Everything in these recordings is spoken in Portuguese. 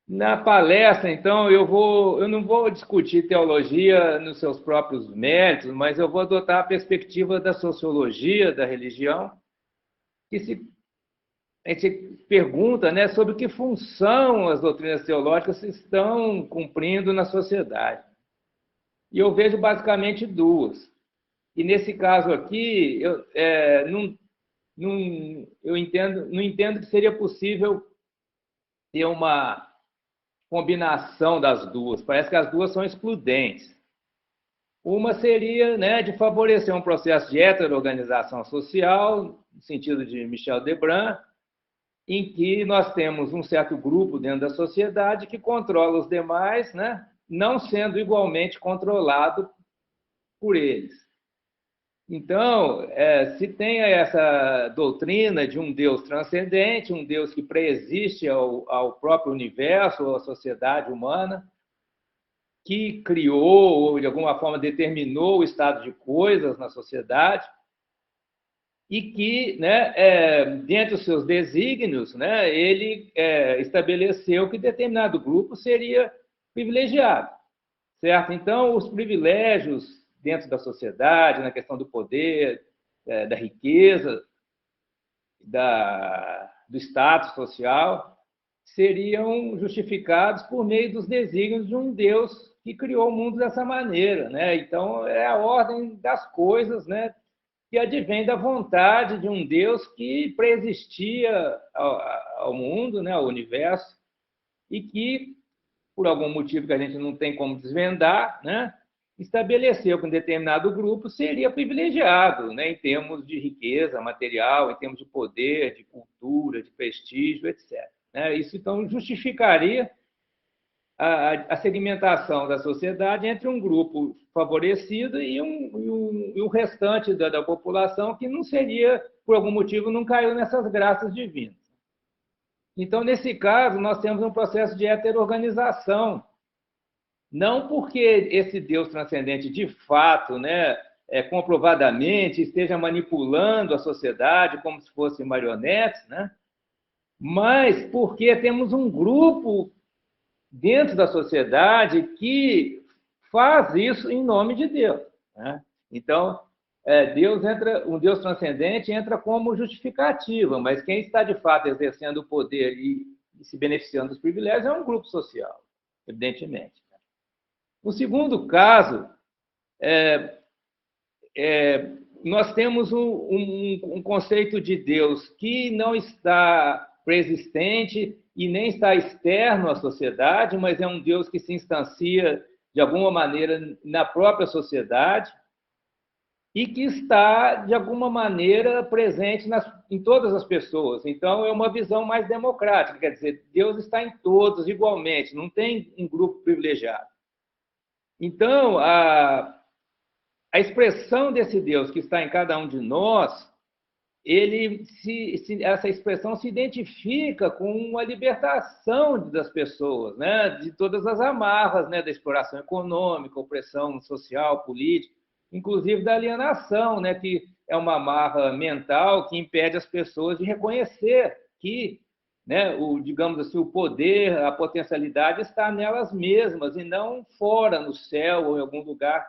Na palestra, então, eu não vou discutir teologia nos seus próprios méritos, mas eu vou adotar a perspectiva da sociologia da religião, que a gente pergunta, né, sobre que função as doutrinas teológicas estão cumprindo na sociedade. E eu vejo basicamente duas. E nesse caso aqui, não entendo que seria possível ter uma combinação das duas. Parece que as duas são excludentes. Uma seria, né, de favorecer um processo de heterorganização social, no sentido de Michel Debrun, em que nós temos um certo grupo dentro da sociedade que controla os demais, né, não sendo igualmente controlado por eles. Então, se tem essa doutrina de um Deus transcendente, um Deus que preexiste ao próprio universo, ou à sociedade humana, que criou ou de alguma forma determinou o estado de coisas na sociedade e que, né, dentre os seus desígnios, né, ele estabeleceu que determinado grupo seria privilegiado, certo? Então, os privilégios dentro da sociedade, na questão do poder, da riqueza, do status social, seriam justificados por meio dos desígnios de um Deus que criou o mundo dessa maneira, né? Então, é a ordem das coisas, né, que advém da vontade de um Deus que preexistia ao mundo, né, ao universo, e que, por algum motivo que a gente não tem como desvendar, né, estabeleceu que um determinado grupo seria privilegiado, né, em termos de riqueza material, em termos de poder, de cultura, de prestígio, etc. Isso, então, justificaria a segmentação da sociedade entre um grupo favorecido e o restante da população que não seria, por algum motivo, não caiu nessas graças divinas. Então, nesse caso, nós temos um processo de heterorganização, não porque esse Deus transcendente, de fato, né, comprovadamente, esteja manipulando a sociedade como se fossem marionetes, né, mas porque temos um grupo dentro da sociedade que faz isso em nome de Deus, né? Então, um Deus transcendente entra como justificativa, mas quem está de fato exercendo o poder e se beneficiando dos privilégios é um grupo social, evidentemente. No segundo caso, nós temos um conceito de Deus que não está preexistente e nem está externo à sociedade, mas é um Deus que se instancia de alguma maneira na própria sociedade e que está, de alguma maneira, presente em todas as pessoas. Então, é uma visão mais democrática, quer dizer, Deus está em todos igualmente, não tem um grupo privilegiado. Então, a expressão desse Deus que está em cada um de nós, essa expressão se identifica com a libertação das pessoas, né, de todas as amarras, né, da exploração econômica, opressão social, política, inclusive da alienação, né, que é uma amarra mental que impede as pessoas de reconhecer que, né, digamos assim, o poder, a potencialidade está nelas mesmas e não fora, no céu ou em algum lugar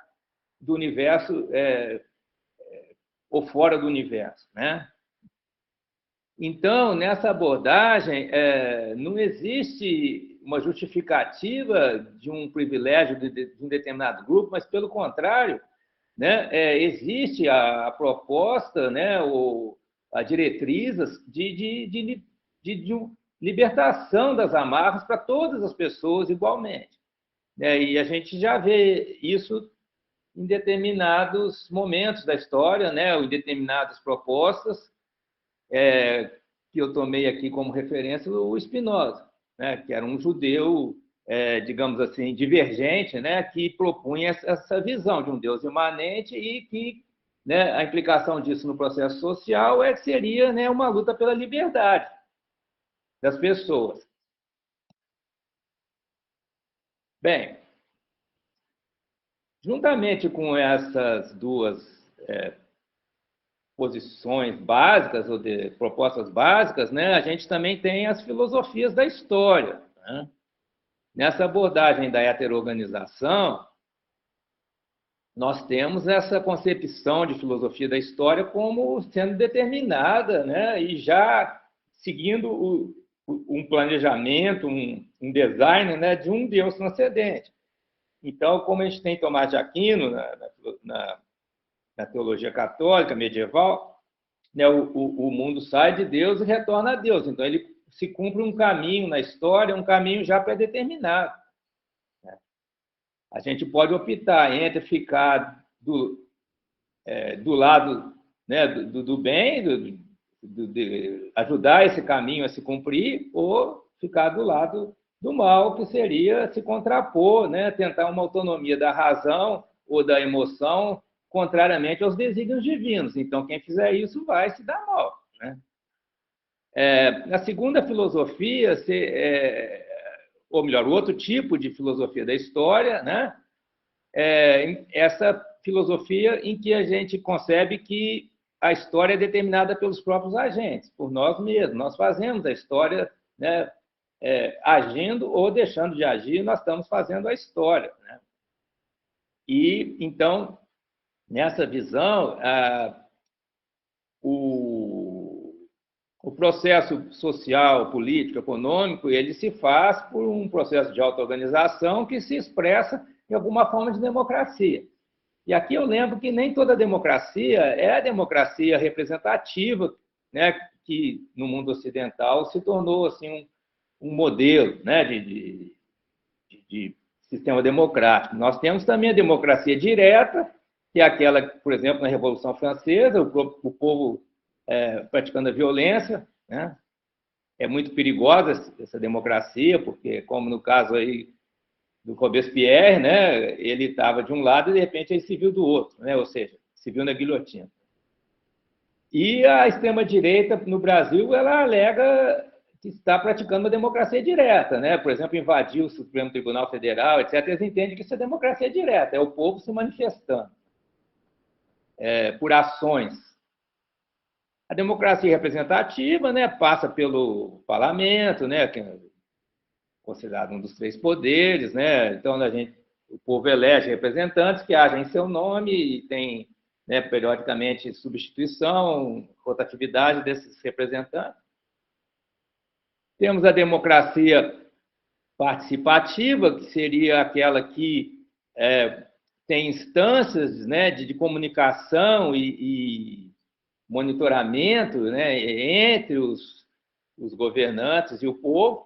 do universo ou fora do universo, né? Então, nessa abordagem, não existe uma justificativa de um privilégio de um determinado grupo, mas, pelo contrário, né, existe a proposta, né, ou a diretrizes de libertação das amarras para todas as pessoas igualmente. E a gente já vê isso em determinados momentos da história, né, ou em determinadas propostas, que eu tomei aqui como referência o Spinoza, né, que era um judeu, digamos assim, divergente, né, que propunha essa visão de um Deus imanente e que, né, a implicação disso no processo social seria, né, uma luta pela liberdade das pessoas. Bem, juntamente com essas duas posições básicas ou de propostas básicas, né, a gente também tem as filosofias da história, né? nessa abordagem da heterorganização, nós temos essa concepção de filosofia da história como sendo determinada, né? E já seguindo um planejamento, um design, né? De um Deus transcendente. Então, como a gente tem Tomás de Aquino na teologia católica medieval, né? O mundo sai de Deus e retorna a Deus. Então, ele se cumpre um caminho na história, um caminho já pré-determinado. A gente pode optar entre ficar do lado, né, do bem, de ajudar esse caminho a se cumprir, ou ficar do lado do mal, que seria se contrapor, né, tentar uma autonomia da razão ou da emoção, contrariamente aos desígnios divinos. Então, quem fizer isso vai se dar mal, né? Na segunda filosofia, ou melhor, o outro tipo de filosofia da história, né? Essa filosofia em que a gente concebe que a história é determinada pelos próprios agentes, por nós mesmos. Nós fazemos a história, né? Agindo ou deixando de agir, nós estamos fazendo a história, né? E, então, nessa visão, o processo social, político, econômico, ele se faz por um processo de auto-organização que se expressa em alguma forma de democracia. E aqui eu lembro que nem toda democracia é a democracia representativa, né, que no mundo ocidental se tornou assim, um modelo, né, de sistema democrático. Nós temos também a democracia direta, que é aquela, por exemplo, na Revolução Francesa, o povo praticando a violência, né? É muito perigosa essa democracia, porque, como no caso aí do Robespierre, né, ele estava de um lado e, de repente, ele se viu do outro, né? Ou seja, se viu na guilhotina. E a extrema-direita, no Brasil, ela alega que está praticando uma democracia direta, né? Por exemplo, invadiu o Supremo Tribunal Federal, etc. Eles entendem que isso é democracia direta, é o povo se manifestando por ações. A democracia representativa, né, passa pelo parlamento, né, que é considerado um dos três poderes, né? Então o povo elege representantes que agem em seu nome e tem, né, periodicamente substituição, rotatividade desses representantes. Temos a democracia participativa, que seria aquela que tem instâncias, né, de comunicação e monitoramento, né, entre os governantes e o povo.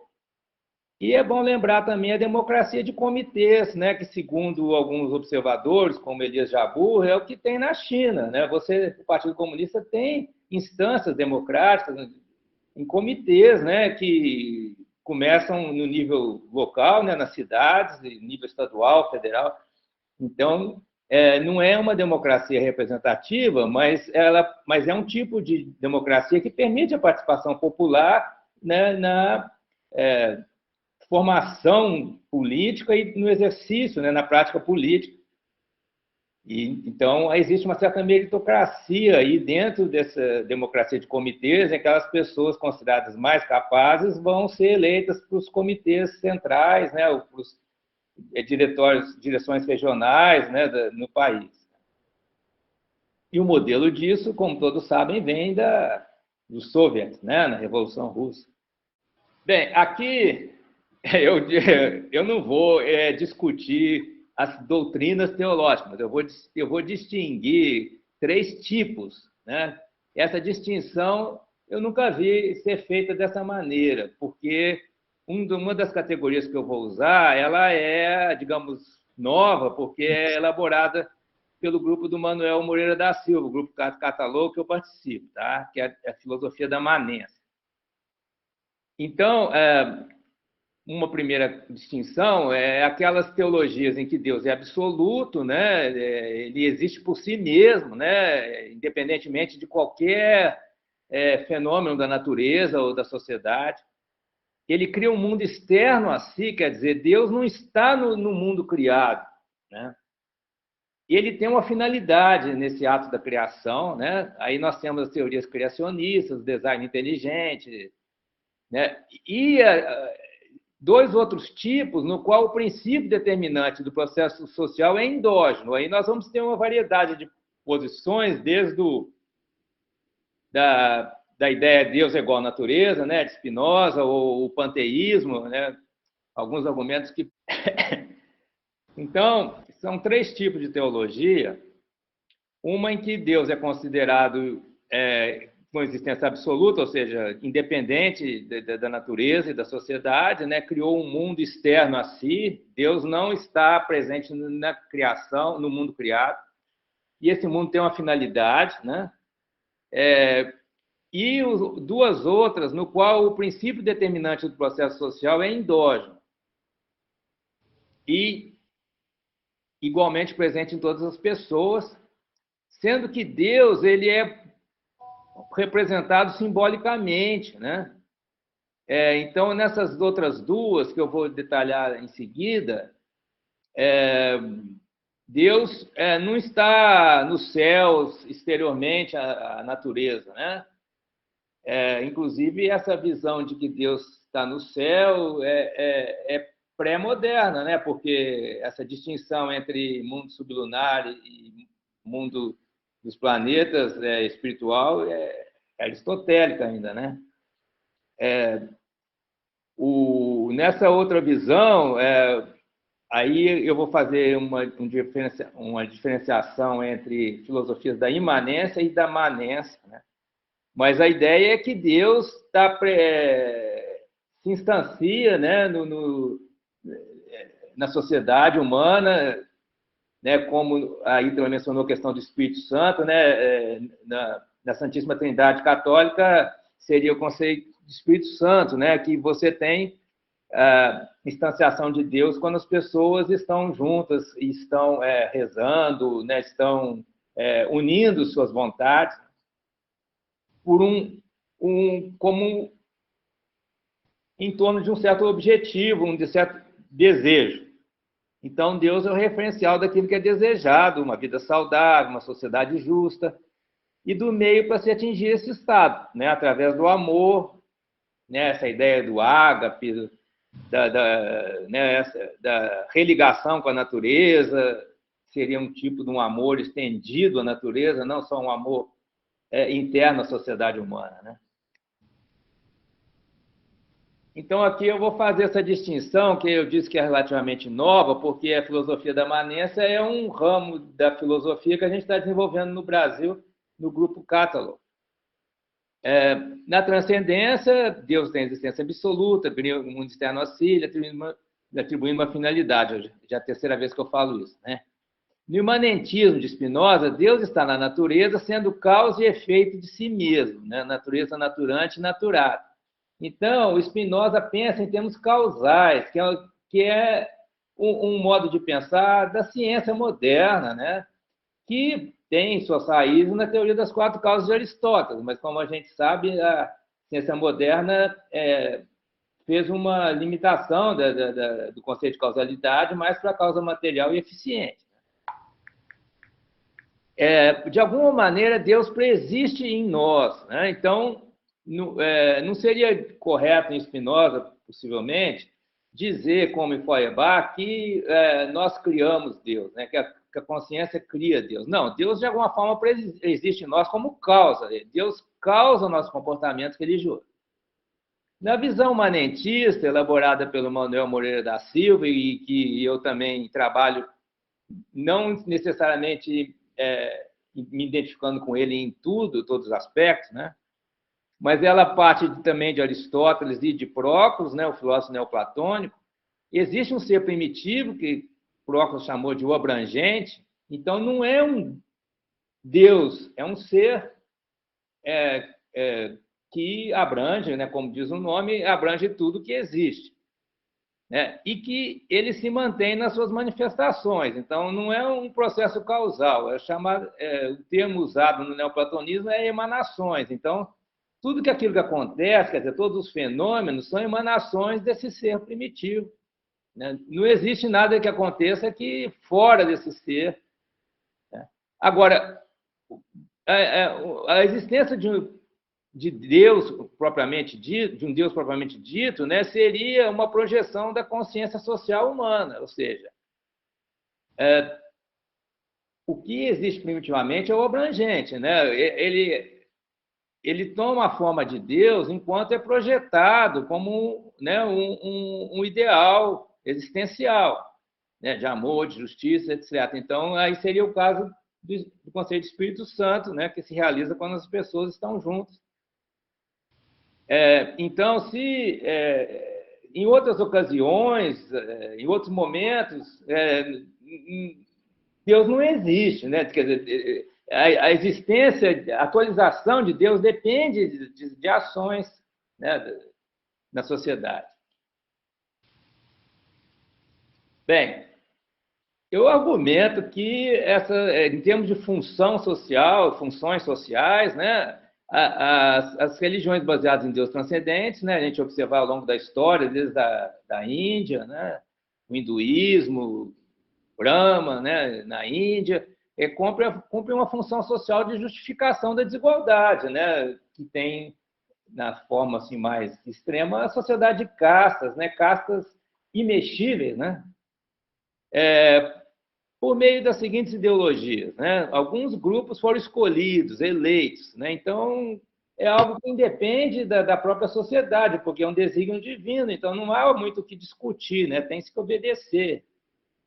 E é bom lembrar também a democracia de comitês, né, que, segundo alguns observadores, como Elias Jabbour, é o que tem na China, né? O Partido Comunista tem instâncias democráticas em comitês, né, que começam no nível local, né, nas cidades, nível estadual, federal. Então, não é uma democracia representativa, mas é um tipo de democracia que permite a participação popular, né, na formação política e no exercício, né, na prática política. Então, existe uma certa meritocracia aí dentro dessa democracia de comitês, em que aquelas pessoas consideradas mais capazes vão ser eleitas para os comitês centrais, né, para os direções regionais, né, no país. E o modelo disso, como todos sabem, vem dos soviets, né, na Revolução Russa. Bem, aqui eu não vou discutir as doutrinas teológicas, mas eu vou distinguir três tipos, né? Essa distinção eu nunca vi ser feita dessa maneira, porque uma das categorias que eu vou usar, ela é, digamos, nova, porque é elaborada pelo grupo do Manuel Moreira da Silva, o grupo Catalog que eu participo, tá? Que é a filosofia da manência. Então, uma primeira distinção é aquelas teologias em que Deus é absoluto, né? Ele existe por si mesmo, né? Independentemente de qualquer fenômeno da natureza ou da sociedade. Ele cria um mundo externo a si, quer dizer, Deus não está no mundo criado, né? Ele tem uma finalidade nesse ato da criação, né? Aí nós temos as teorias criacionistas, o design inteligente, né? E dois outros tipos no qual o princípio determinante do processo social é endógeno. Aí nós vamos ter uma variedade de posições, desde da ideia de Deus é igual à natureza, né, de Spinoza, ou o panteísmo, né, alguns argumentos que... Então, são três tipos de teologia. Uma em que Deus é considerado com existência absoluta, ou seja, independente da natureza e da sociedade, né? Criou um mundo externo a si. Deus não está presente na criação, no mundo criado. E esse mundo tem uma finalidade, né? E duas outras, no qual o princípio determinante do processo social é endógeno. E igualmente presente em todas as pessoas, sendo que Deus ele é representado simbolicamente, né? Então, nessas outras duas, que eu vou detalhar em seguida, Deus não está nos céus, exteriormente, a natureza, né? Inclusive, essa visão de que Deus está no céu é pré-moderna, né? Porque essa distinção entre mundo sublunar e mundo dos planetas espiritual é aristotélica ainda, né? Nessa outra visão, aí eu vou fazer uma diferenciação entre filosofias da imanência e da manência, né? Mas a ideia é que Deus se instancia, né, na sociedade humana, né, como aí também mencionou a questão do Espírito Santo, né, na Santíssima Trindade Católica seria o conceito de Espírito Santo, né, que você tem a instanciação de Deus quando as pessoas estão juntas e estão rezando, né, estão unindo suas vontades por como em torno de um certo objetivo, de certo desejo. Então, Deus é o referencial daquilo que é desejado, uma vida saudável, uma sociedade justa, e do meio para se atingir esse estado, né? Através do amor, né? Essa ideia do ágape, da religação com a natureza, seria um tipo de um amor estendido à natureza, não só um amor interno à sociedade humana, né? Então, aqui eu vou fazer essa distinção, que eu disse que é relativamente nova, porque a filosofia da manência é um ramo da filosofia que a gente está desenvolvendo no Brasil, no grupo Catalog. Na transcendência, Deus tem existência absoluta, o mundo externo a si, atribuindo uma finalidade. Já é a terceira vez que eu falo isso, né? No imanentismo de Spinoza, Deus está na natureza, sendo causa e efeito de si mesmo, né? Natureza naturante e naturada. Então, o Spinoza pensa em termos causais, que é um modo de pensar da ciência moderna, né? Que tem suas raízes na teoria das quatro causas de Aristóteles, mas, como a gente sabe, a ciência moderna fez uma limitação do conceito de causalidade mais para a causa material e eficiente. De alguma maneira, Deus preexiste em nós, né? Então, não seria correto em Spinoza, possivelmente, dizer, como em Feuerbach, que nós criamos Deus, né? Que a consciência cria Deus. Não, Deus, de alguma forma, existe em nós como causa. Deus causa o nosso comportamento religioso. Na visão manentista, elaborada pelo Manuel Moreira da Silva, e que eu também trabalho, não necessariamente me identificando com ele em todos os aspectos, né? Mas ela parte também de Aristóteles e de Próclus, né, o filósofo neoplatônico. Existe um ser primitivo, que Próclus chamou de o abrangente, então não é um Deus, é um ser que abrange, né, como diz o nome, abrange tudo que existe, né, e que ele se mantém nas suas manifestações. Então, não é um processo causal, o termo usado no neoplatonismo é emanações. Então, tudo aquilo que acontece, quer dizer, todos os fenômenos são emanações desse ser primitivo, né? Não existe nada que aconteça que fora desse ser, né? Agora, a existência de Deus propriamente dito, de um Deus propriamente dito, né, seria uma projeção da consciência social humana, ou seja, o que existe primitivamente é o abrangente, né? Ele toma a forma de Deus enquanto é projetado como, né, um ideal existencial, né, de amor, de justiça, etc. Então, aí seria o caso do conceito de Espírito Santo, né, que se realiza quando as pessoas estão juntas. Então, se em outras ocasiões, em outros momentos, Deus não existe, né? Quer dizer, a existência, a atualização de Deus depende de ações, né, na sociedade. Bem, eu argumento que em termos de função social, funções sociais, né, as religiões baseadas em Deus transcendentes, né, a gente observar ao longo da história, desde da Índia, né, o hinduísmo, Brahma, né, na Índia, cumpre uma função social de justificação da desigualdade, né, que tem, na forma assim, mais extrema, a sociedade de castas, né, castas imexíveis, né, por meio das seguintes ideologias, né? Alguns grupos foram escolhidos, eleitos, né? Então, é algo que independe da própria sociedade, porque é um desígnio divino, então não há muito o que discutir, né? Tem que obedecer.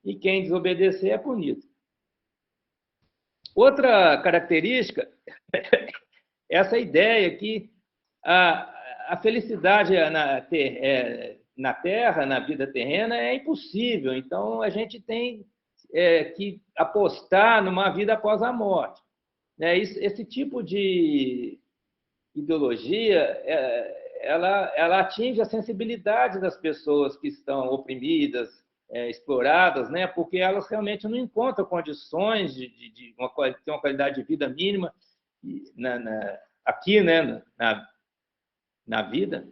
E quem desobedecer é punido. Outra característica é essa ideia que a felicidade na Terra, na vida terrena, é impossível. Então, a gente tem que apostar numa vida após a morte. Esse tipo de ideologia ela atinge a sensibilidade das pessoas que estão oprimidas, exploradas, né? Porque elas realmente não encontram condições de ter uma qualidade de vida mínima aqui, né? Na vida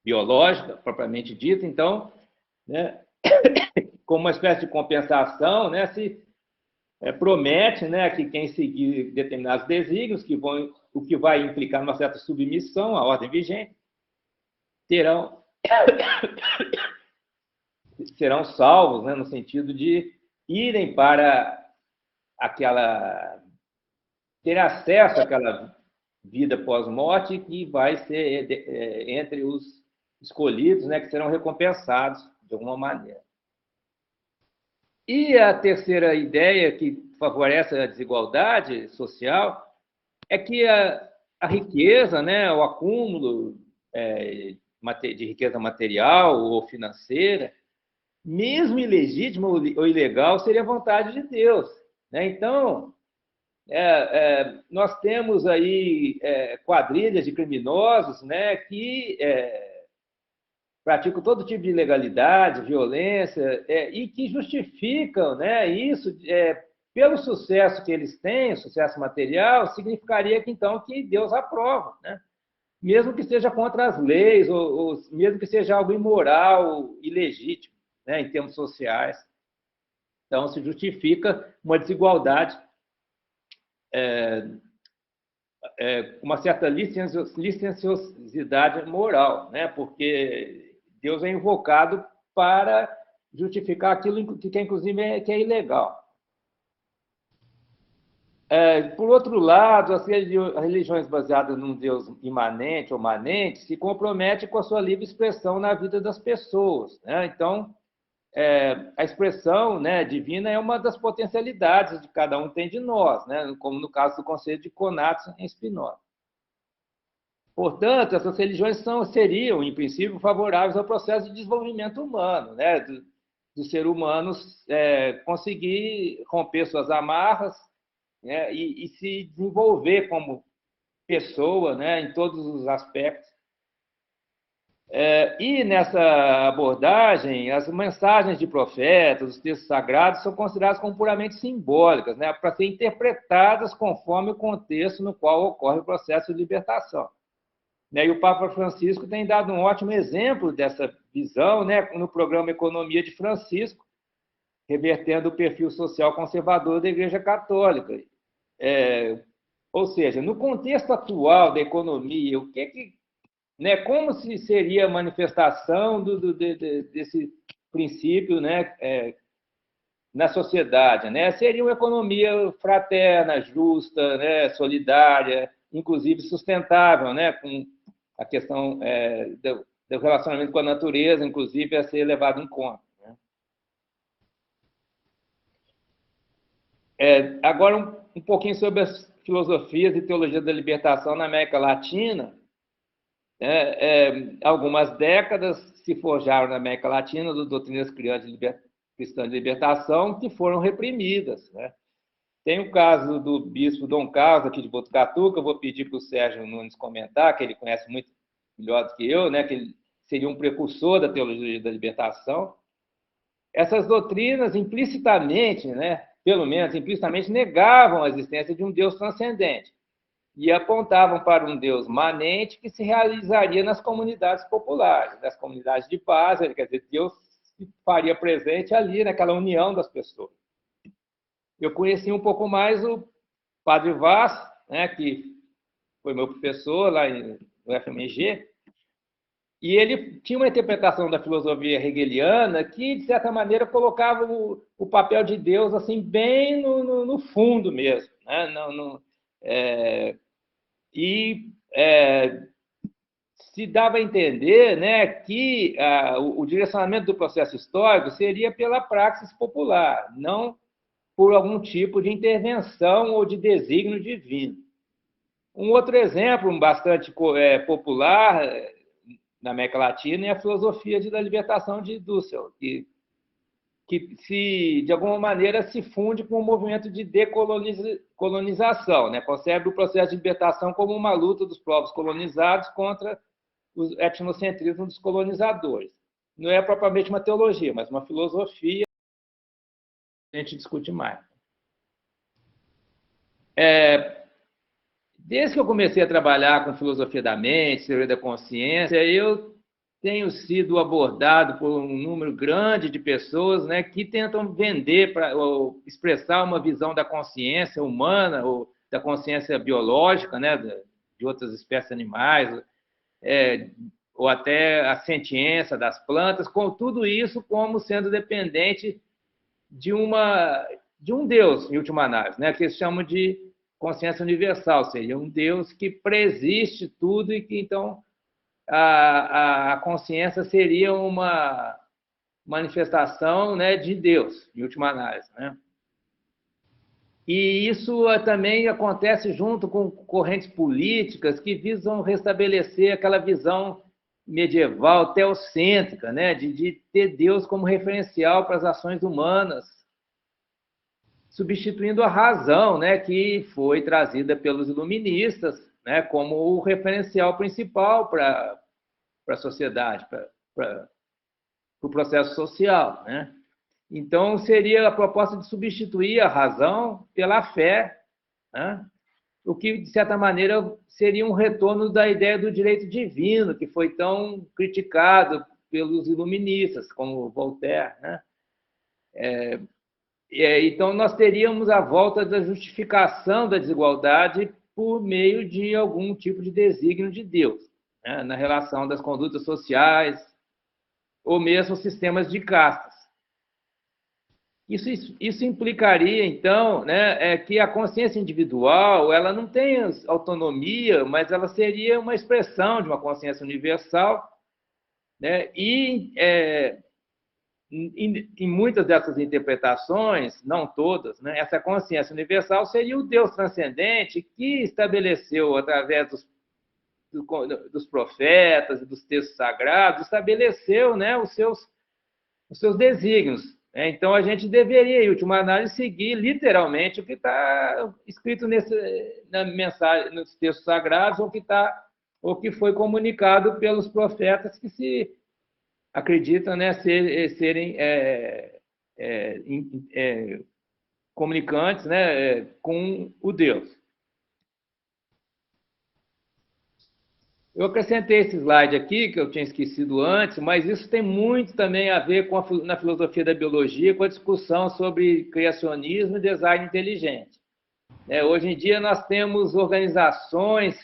biológica, propriamente dita. Então, né? Como uma espécie de compensação, né? Se promete, né, que quem seguir determinados desígnios, o que vai implicar uma certa submissão à ordem vigente, serão salvos, né, no sentido de irem para ter acesso àquela vida pós-morte que vai ser entre os escolhidos, né, que serão recompensados de alguma maneira. E a terceira ideia que favorece a desigualdade social é que a riqueza, né, o acúmulo de riqueza material ou financeira, mesmo ilegítima ou ilegal, seria vontade de Deus, né? Então, nós temos aí quadrilhas de criminosos, né, que praticam todo tipo de ilegalidade, violência, e que justificam, né, isso pelo sucesso que eles têm, o sucesso material, significaria que, então, que Deus aprova, né? Mesmo que seja contra as leis, ou mesmo que seja algo imoral, ilegítimo, né, em termos sociais. Então, se justifica uma desigualdade, uma certa licenciosidade moral, né? Porque Deus é invocado para justificar aquilo que inclusive, que é ilegal. Por outro lado, as religiões baseadas num Deus imanente ou manente se comprometem com a sua livre expressão na vida das pessoas, né? Então, a expressão, né, divina é uma das potencialidades que cada um tem de nós, né? Como no caso do conceito de Conatus em Spinoza. Portanto, essas religiões seriam, em princípio, favoráveis ao processo de desenvolvimento humano, né? Do ser humano conseguir romper suas amarras, né? E se desenvolver como pessoa, né? Em todos os aspectos. E nessa abordagem, as mensagens de profetas, os textos sagrados, são consideradas como puramente simbólicas, né? Para serem interpretadas conforme o contexto no qual ocorre o processo de libertação. E o Papa Francisco tem dado um ótimo exemplo dessa visão, né, no programa Economia de Francisco, revertendo o perfil social conservador da Igreja Católica. Ou seja, no contexto atual da economia, o que, né, como se seria a manifestação desse princípio, né, na sociedade, né? Seria uma economia fraterna, justa, né, solidária, inclusive sustentável, né, com a questão do relacionamento com a natureza, inclusive, a ser levado em conta. Né? Agora, um pouquinho sobre as filosofias e teologia da libertação na América Latina. Algumas décadas se forjaram na América Latina doutrinas cristãs de libertação que foram reprimidas. Né? Tem o caso do bispo Dom Carlos, aqui de Botucatu, que eu vou pedir para o Sérgio Nunes comentar, que ele conhece muito melhor do que eu, né? Que ele seria um precursor da teologia da libertação. Essas doutrinas, implicitamente, né? Pelo menos implicitamente, negavam a existência de um Deus transcendente e apontavam para um Deus manente que se realizaria nas comunidades populares, nas comunidades de paz, quer dizer, Deus se faria presente ali, naquela união das pessoas. Eu conheci um pouco mais o Padre Vaz, né, que foi meu professor lá no FMG, e ele tinha uma interpretação da filosofia hegeliana que, de certa maneira, colocava o papel de Deus assim bem no fundo mesmo. Né? Se dava a entender, né, que o direcionamento do processo histórico seria pela praxis popular, não por algum tipo de intervenção ou de desígnio divino. Um outro exemplo bastante popular na América Latina é a filosofia da libertação de Dussel, que de alguma maneira se funde com o movimento de decolonização, né? Concebe o processo de libertação como uma luta dos povos colonizados contra o etnocentrismo dos colonizadores. Não é propriamente uma teologia, mas uma filosofia que a gente discute mais. Desde que eu comecei a trabalhar com filosofia da mente, teoria da consciência, eu tenho sido abordado por um número grande de pessoas, né, que tentam vender ou expressar uma visão da consciência humana ou da consciência biológica, né, de outras espécies animais, ou até a sentiência das plantas, com tudo isso como sendo dependente de um Deus, em última análise, né, que eles chamam de consciência universal, seria um Deus que preexiste tudo e que, então, a consciência seria uma manifestação, né, de Deus, em última análise. Né? E isso também acontece junto com correntes políticas que visam restabelecer aquela visão medieval, teocêntrica, né, de ter Deus como referencial para as ações humanas, substituindo a razão, né, que foi trazida pelos iluministas, né, como o referencial principal para a sociedade, para o processo social. Né? Então, seria a proposta de substituir a razão pela fé, né? O que, de certa maneira, seria um retorno da ideia do direito divino, que foi tão criticado pelos iluministas, como Voltaire. Né? Então, nós teríamos a volta da justificação da desigualdade por meio de algum tipo de desígnio de Deus, né, na relação das condutas sociais ou mesmo sistemas de castas. Isso implicaria, então, né, que a consciência individual ela não tem autonomia, mas ela seria uma expressão de uma consciência universal, né, e em muitas dessas interpretações, não todas, né, essa consciência universal seria o Deus transcendente que estabeleceu, através dos profetas e dos textos sagrados, estabeleceu, né, os seus desígnios. Né? Então, a gente deveria, em última análise, seguir literalmente o que está escrito na mensagem, nos textos sagrados, ou que foi comunicado pelos profetas que se acreditam, né, serem comunicantes, né, com o Deus. Eu acrescentei esse slide aqui, que eu tinha esquecido antes, mas isso tem muito também a ver na filosofia da biologia, com a discussão sobre criacionismo e design inteligente. Hoje em dia nós temos organizações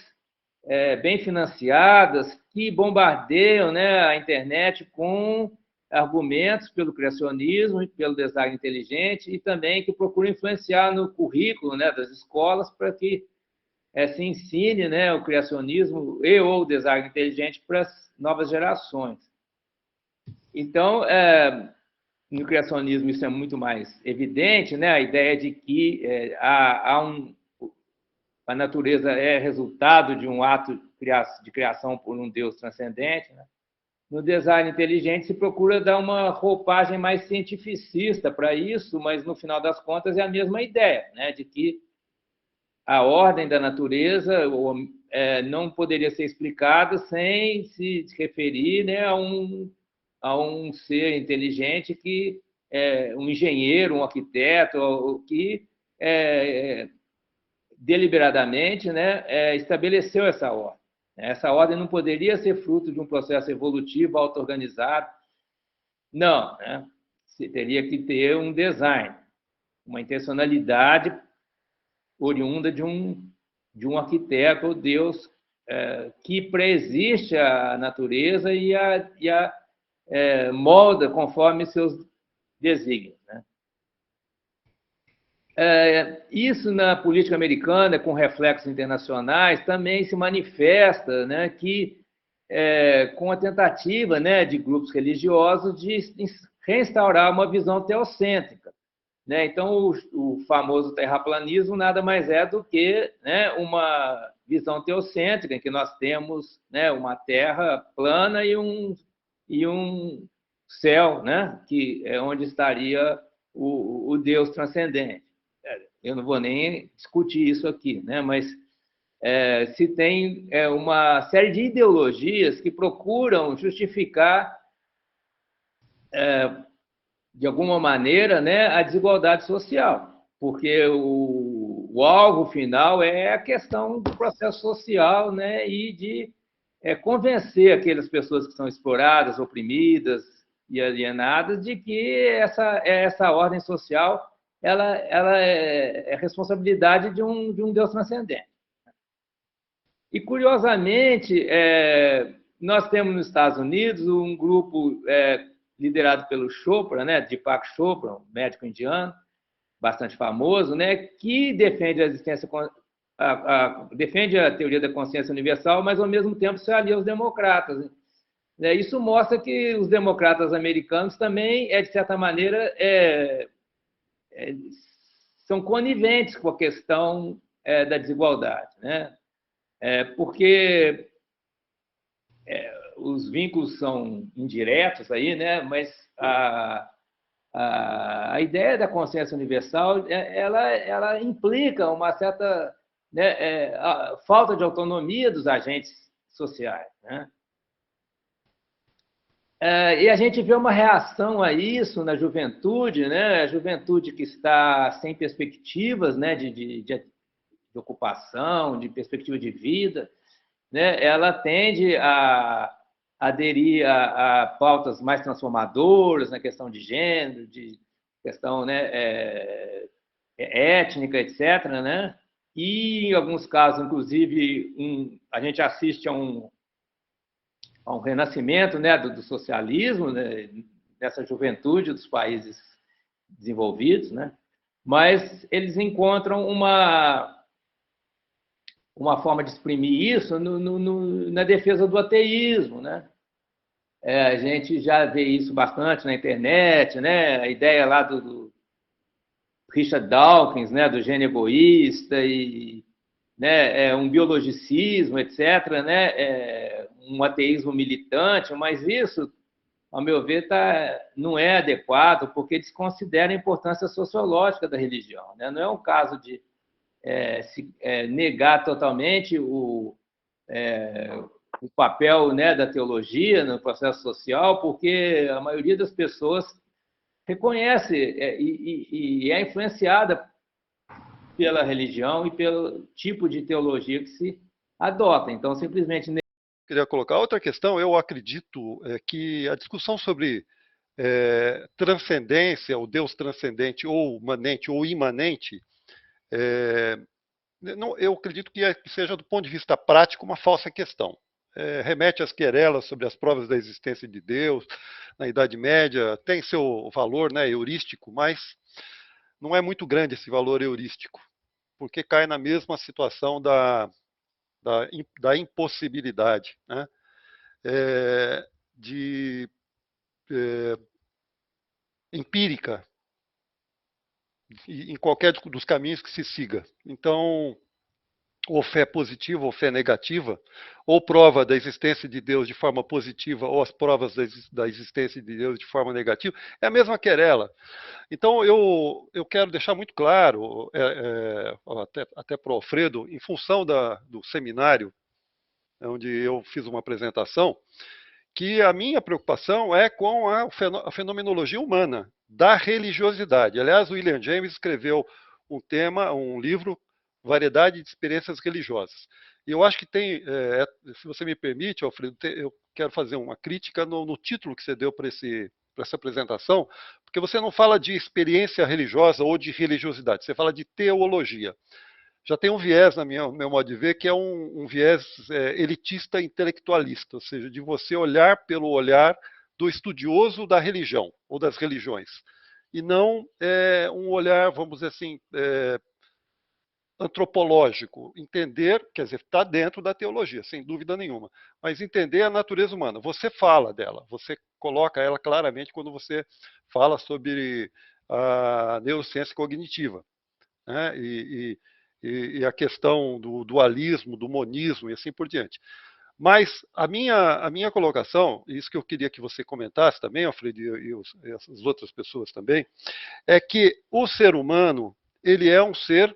bem financiadas que bombardeiam, né, a internet com argumentos pelo criacionismo e pelo design inteligente e também que procuram influenciar no currículo, né, das escolas para que se ensine, né, o criacionismo e ou o design inteligente para as novas gerações. Então, no criacionismo isso é muito mais evidente, né, a ideia de que a natureza é resultado de um ato de criação por um Deus transcendente. Né? No design inteligente se procura dar uma roupagem mais cientificista para isso, mas no final das contas é a mesma ideia, né, de que a ordem da natureza não poderia ser explicada sem se referir, né, a um ser inteligente que um engenheiro, um arquiteto, que deliberadamente, né, estabeleceu essa ordem. Essa ordem não poderia ser fruto de um processo evolutivo auto-organizado. Não, né? Você teria que ter um design, uma intencionalidade oriunda de um arquiteto ou Deus que preexiste a natureza e a molda conforme seus desígnios. Né? Isso na política americana, com reflexos internacionais, também se manifesta, né, que com a tentativa, né, de grupos religiosos de restaurar uma visão teocêntrica. Né? Então, o famoso terraplanismo nada mais é do que, né, uma visão teocêntrica, em que nós temos, né, uma terra plana e um céu, né, que é onde estaria o Deus transcendente. Eu não vou nem discutir isso aqui, né, mas se tem uma série de ideologias que procuram justificar de alguma maneira, né, a desigualdade social, porque o alvo final é a questão do processo social, né, e de convencer aquelas pessoas que são exploradas, oprimidas e alienadas de que essa ordem social ela é responsabilidade de um Deus transcendente. E, curiosamente, nós temos nos Estados Unidos um grupo liderado pelo Chopra, né, Deepak Chopra, um médico indiano, bastante famoso, né, que defende a existência, defende a teoria da consciência universal, mas ao mesmo tempo se alia aos democratas. Né? Isso mostra que os democratas americanos também, de certa maneira, são coniventes com a questão da desigualdade, né? Porque os vínculos são indiretos aí, né? Mas a ideia da consciência universal ela implica uma certa, né, falta de autonomia dos agentes sociais. Né? E a gente vê uma reação a isso na juventude, né? A juventude que está sem perspectivas, né, de ocupação, de perspectiva de vida, né? Ela tende a aderir a pautas mais transformadoras na questão de gênero, de questão, né, étnica, etc. Né? E, em alguns casos, inclusive, a gente assiste a um renascimento, né, do socialismo, né, dessa juventude dos países desenvolvidos, né? Mas eles encontram uma forma de exprimir isso na defesa do ateísmo, né? A gente já vê isso bastante na internet, né? A ideia lá do Richard Dawkins, né? Do gênio egoísta e, né? Um biologicismo, etc., né? Um ateísmo militante, mas isso, ao meu ver, não é adequado porque desconsidera a importância sociológica da religião, né? Não é um caso de negar totalmente o papel, né, da teologia no processo social, porque a maioria das pessoas reconhece e é influenciada pela religião e pelo tipo de teologia que se adota. Então, simplesmente... Queria colocar outra questão. Eu acredito que a discussão sobre transcendência, o Deus transcendente ou manente ou imanente, Eu acredito que seja, do ponto de vista prático, uma falsa questão. Remete às querelas sobre as provas da existência de Deus na Idade Média, tem seu valor, né, heurístico, mas não é muito grande esse valor heurístico, porque cai na mesma situação da impossibilidade, né, de empírica em qualquer dos caminhos que se siga. Então, ou fé positiva ou fé negativa, ou prova da existência de Deus de forma positiva, ou as provas da existência de Deus de forma negativa, é a mesma querela. Então, eu quero deixar muito claro, até para o Alfredo, em função do seminário, onde eu fiz uma apresentação, que a minha preocupação é com a fenomenologia humana, da religiosidade. Aliás, o William James escreveu um livro, Variedade de Experiências Religiosas. E eu acho que tem, se você me permite, Alfredo, eu quero fazer uma crítica no título que você deu para essa apresentação, porque você não fala de experiência religiosa ou de religiosidade, você fala de teologia. Já tem um viés, no meu modo de ver, que é um viés elitista intelectualista, ou seja, de você olhar pelo olhar do estudioso da religião ou das religiões, e não um olhar, vamos dizer assim, antropológico. Entender, quer dizer, está dentro da teologia, sem dúvida nenhuma, mas entender a natureza humana. Você fala dela, você coloca ela claramente quando você fala sobre a neurociência cognitiva, né? E a questão do dualismo, do monismo e assim por diante. Mas a minha colocação, e isso que eu queria que você comentasse também, Alfredo, e as outras pessoas também, é que o ser humano, ele é um ser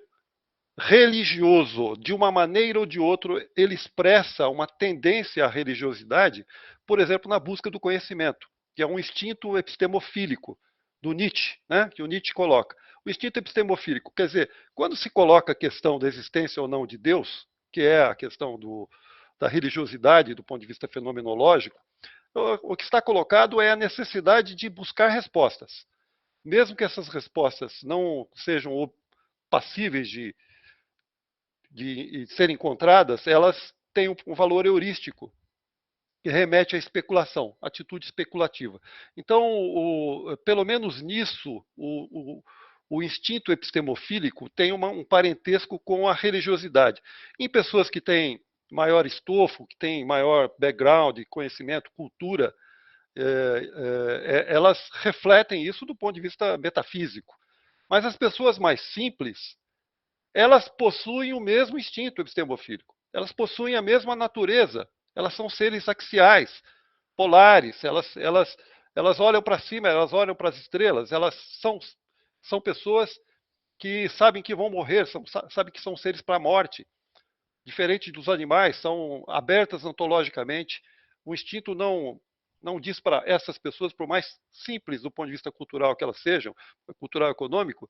religioso. De uma maneira ou de outra, ele expressa uma tendência à religiosidade, por exemplo, na busca do conhecimento, que é um instinto epistemofílico do Nietzsche, né, que o Nietzsche coloca. O instinto epistemofílico, quer dizer, quando se coloca a questão da existência ou não de Deus, que é a questão da religiosidade do ponto de vista fenomenológico, o que está colocado é a necessidade de buscar respostas. Mesmo que essas respostas não sejam passíveis de serem encontradas, elas têm um valor heurístico, que remete à especulação, atitude especulativa. Então, pelo menos nisso, o instinto epistemofílico tem um parentesco com a religiosidade. Em pessoas que têm maior estofo, que têm maior background, conhecimento, cultura, elas refletem isso do ponto de vista metafísico. Mas as pessoas mais simples, elas possuem o mesmo instinto epistemofílico. Elas possuem a mesma natureza. Elas são seres axiais, polares. Elas olham para cima, elas olham para as estrelas. Elas são pessoas que sabem que vão morrer, sabem que são seres para a morte. Diferente dos animais, são abertas ontologicamente. O instinto não diz para essas pessoas, por mais simples do ponto de vista cultural que elas sejam, cultural e econômico,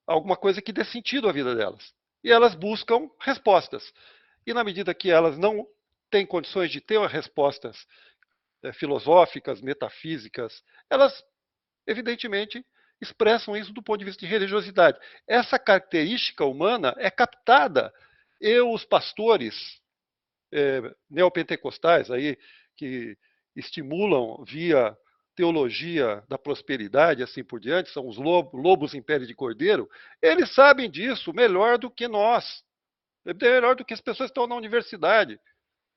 alguma coisa que dê sentido à vida delas. E elas buscam respostas. E na medida que elas não têm condições de ter respostas filosóficas, metafísicas, elas, evidentemente, expressam isso do ponto de vista de religiosidade. Essa característica humana é captada. Os pastores neopentecostais aí, que estimulam via teologia da prosperidade, assim por diante, são os lobos em pele de cordeiro, eles sabem disso melhor do que nós, melhor do que as pessoas que estão na universidade,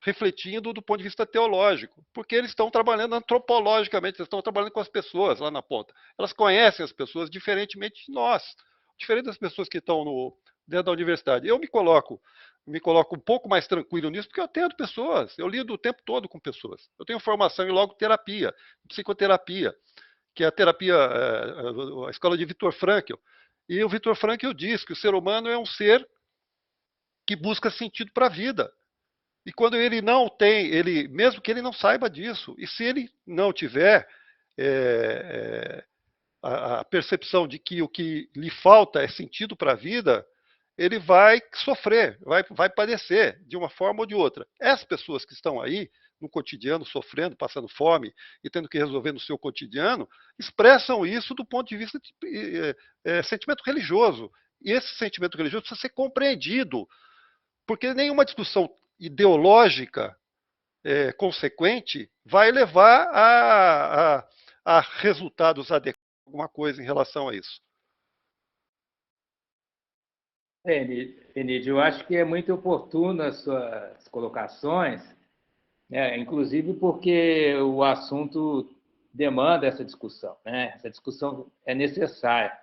refletindo do ponto de vista teológico, porque eles estão trabalhando antropologicamente, eles estão trabalhando com as pessoas lá na ponta. Elas conhecem as pessoas diferentemente de nós, diferente das pessoas que estão dentro da universidade. Eu me coloco um pouco mais tranquilo nisso, porque eu atendo pessoas, eu lido o tempo todo com pessoas. Eu tenho formação em logoterapia, psicoterapia, que é a terapia, a escola de Viktor Frankl. E o Viktor Frankl diz que o ser humano é um ser que busca sentido para a vida. E quando ele não tem, mesmo que ele não saiba disso, e se ele não tiver a percepção de que o que lhe falta é sentido para a vida, ele vai sofrer, vai padecer de uma forma ou de outra. Essas pessoas que estão aí, no cotidiano, sofrendo, passando fome e tendo que resolver no seu cotidiano, expressam isso do ponto de vista de sentimento religioso. E esse sentimento religioso precisa ser compreendido, porque nenhuma discussão ideológica consequente vai levar a resultados adequados, alguma coisa em relação a isso. Enid, eu acho que é muito oportuno as suas colocações, né? Inclusive porque o assunto demanda essa discussão, né? Essa discussão é necessária.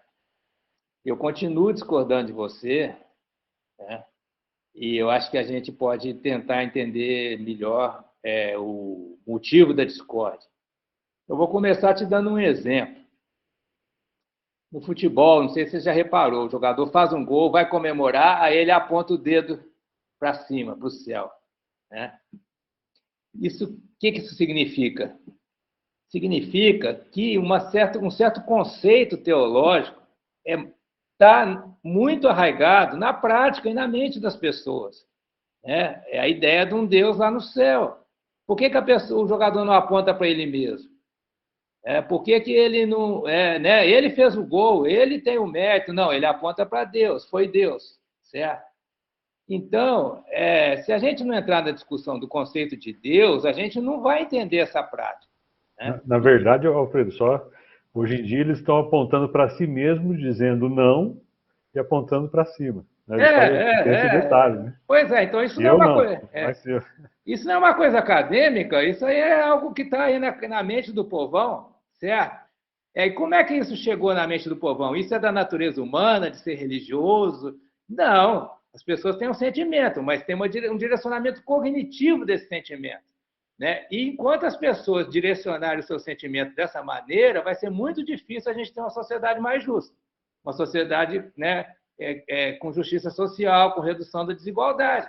Eu continuo discordando de você, né? E eu acho que a gente pode tentar entender melhor o motivo da discórdia. Eu vou começar te dando um exemplo. No futebol, não sei se você já reparou, o jogador faz um gol, vai comemorar, aí ele aponta o dedo para cima, para o céu, né? O que isso significa? Significa que um certo conceito teológico está muito arraigado na prática e na mente das pessoas, né? É a ideia de um Deus lá no céu. Por que o jogador não aponta para ele mesmo? Por que ele não. Né? Ele fez o gol, ele tem o mérito. Não, ele aponta para Deus, foi Deus, certo? Então, se a gente não entrar na discussão do conceito de Deus, a gente não vai entender essa prática. Né? Na verdade, Alfredo, só hoje em dia eles estão apontando para si mesmos, dizendo não e apontando para cima. Né? Tem esse detalhe, né? Pois é, então isso não é uma coisa. Isso não é uma coisa acadêmica, isso aí é algo que está aí na mente do povão, certo? E como é que isso chegou na mente do povão? Isso é da natureza humana, de ser religioso? Não, as pessoas têm um sentimento, mas tem um direcionamento cognitivo desse sentimento. Né? E enquanto as pessoas direcionarem o seu sentimento dessa maneira, vai ser muito difícil a gente ter uma sociedade mais justa. Uma sociedade, né, com justiça social, com redução da desigualdade.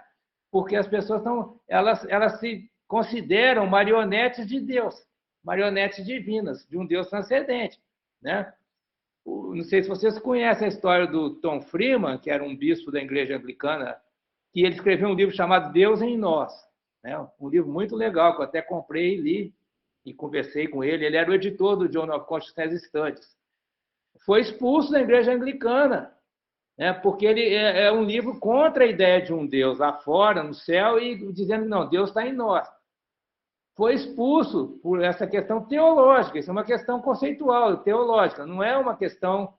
Porque as pessoas elas se consideram marionetes de Deus, marionetes divinas, de um Deus transcendente. Né? Não sei se vocês conhecem a história do Tom Freeman, que era um bispo da igreja anglicana, que ele escreveu um livro chamado Deus em Nós. Né? Um livro muito legal, que eu até comprei e li, e conversei com ele. Ele era o editor do Journal of Consciousness Studies. Foi expulso da igreja anglicana, né? Porque ele é um livro contra a ideia de um Deus lá fora, no céu, e dizendo que não, Deus está em nós. Foi expulso por essa questão teológica, isso é uma questão conceitual, teológica, não é uma questão